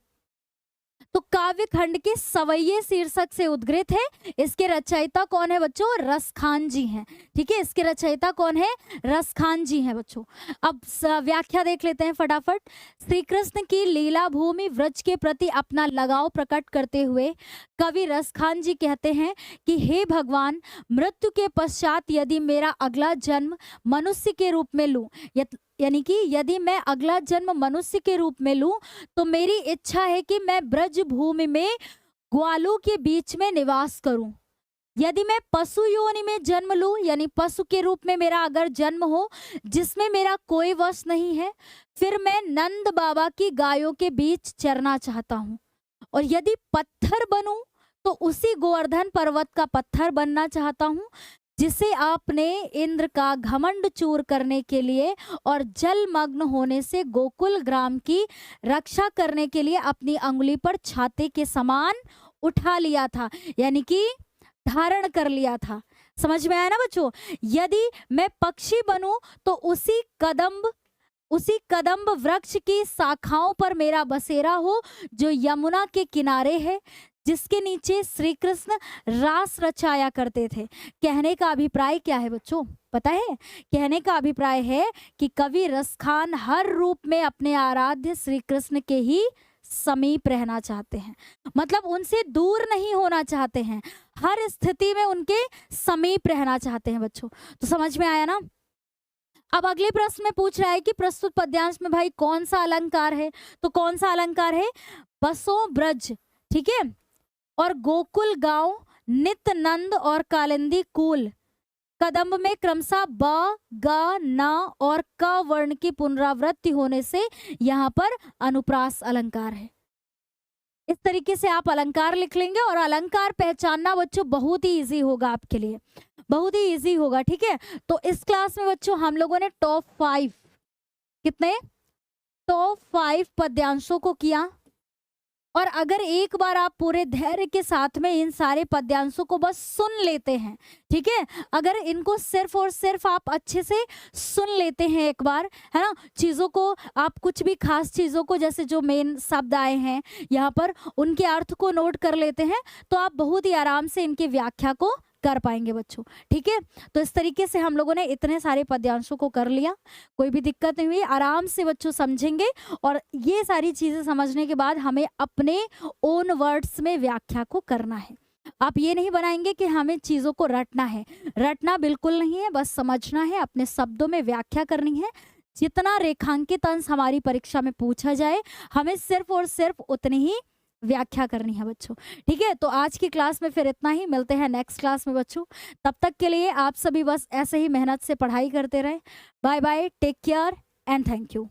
तो काव्य खंड के सवैये शीर्षक से उद्गृत है। इसके रचयिता कौन है बच्चों? रसखान जी हैं। ठीक है, इसके रचयिता कौन है? रसखान जी हैं बच्चों। अब व्याख्या देख लेते हैं फटाफट। श्री कृष्ण की लीला भूमि व्रज के प्रति अपना लगाव प्रकट करते हुए कवि रसखान जी कहते हैं कि हे भगवान, मृत्यु के पश्चात यदि मेरा अगला जन्म मनुष्य के रूप में लूं, यानी कि यदि मैं अगला जन्म मनुष्य के रूप में लूं तो मेरी इच्छा है कि मैं ब्रज भूमि में ग्वालों के बीच में निवास करूं। यदि मैं पशु योनि में जन्म लूं, यानी पशु के रूप में मेरा अगर जन्म हो जिसमें मेरा कोई वश नहीं है, फिर मैं नंद बाबा की गायों के बीच चरना चाहता हूं। और यदि पत्थर बनूं तो उसी गोवर्धन पर्वत का पत्थर बनना चाहता हूं जिसे आपने इंद्र का घमंड चूर करने के लिए और जलमग्न होने से गोकुल ग्राम की रक्षा करने के लिए अपनी अंगुली पर छाते के समान उठा लिया था, यानी कि धारण कर लिया था। समझ में आया ना बच्चों? यदि मैं पक्षी बनूं तो उसी कदम्ब वृक्ष की शाखाओं पर मेरा बसेरा हो जो यमुना के किनारे है, जिसके नीचे श्री कृष्ण रास रचाया करते थे। कहने का अभिप्राय क्या है बच्चों? पता है? कहने का अभिप्राय है कि कवि रसखान हर रूप में अपने आराध्य श्री कृष्ण के ही समीप रहना चाहते हैं, मतलब उनसे दूर नहीं होना चाहते हैं, हर स्थिति में उनके समीप रहना चाहते हैं बच्चों। तो समझ में आया ना? अब अगले प्रश्न में पूछ रहा है कि प्रस्तुत पद्यांश में भाई कौन सा अलंकार है? तो कौन सा अलंकार है? बसों ब्रज, ठीक है, और गोकुल गांव, नित नंद और कालिंदी कूल। कदम्ब में क्रमशः ब, ग, न और क वर्ण की पुनरावृत्ति होने से यहाँ पर अनुप्रास अलंकार है। इस तरीके से आप अलंकार लिख लेंगे और अलंकार पहचानना बच्चों बहुत ही इजी होगा आपके लिए, बहुत ही इजी होगा। ठीक है, तो इस क्लास में बच्चों हम लोगों ने टॉप 5 पद्यांशों को किया, और अगर एक बार आप पूरे धैर्य के साथ में इन सारे पद्यांशों को बस सुन लेते हैं, ठीक है, अगर इनको सिर्फ और सिर्फ आप अच्छे से सुन लेते हैं एक बार, है ना, चीज़ों को आप कुछ भी खास चीज़ों को जैसे जो मेन शब्द आए हैं यहाँ पर उनके अर्थ को नोट कर लेते हैं तो आप बहुत ही आराम से इनकी व्याख्या को कर पाएंगे बच्चों। ठीक है, तो इस तरीके से हम लोगों ने इतने सारे पद्यांशों को कर लिया, कोई भी दिक्कत नहीं हुई, आराम से बच्चों समझेंगे। और ये सारी चीजें समझने के बाद हमें अपने ओन वर्ड्स में व्याख्या को करना है। आप ये नहीं बनाएंगे कि हमें चीजों को रटना है, रटना बिल्कुल नहीं है, बस समझना है, अपने शब्दों में व्याख्या करनी है। जितना रेखांकित अंश हमारी परीक्षा में पूछा जाए हमें सिर्फ और सिर्फ उतनी ही व्याख्या करनी है बच्चों। ठीक है, तो आज की क्लास में फिर इतना ही, मिलते हैं नेक्स्ट क्लास में बच्चों। तब तक के लिए आप सभी बस ऐसे ही मेहनत से पढ़ाई करते रहें। Bye bye, take care and thank you.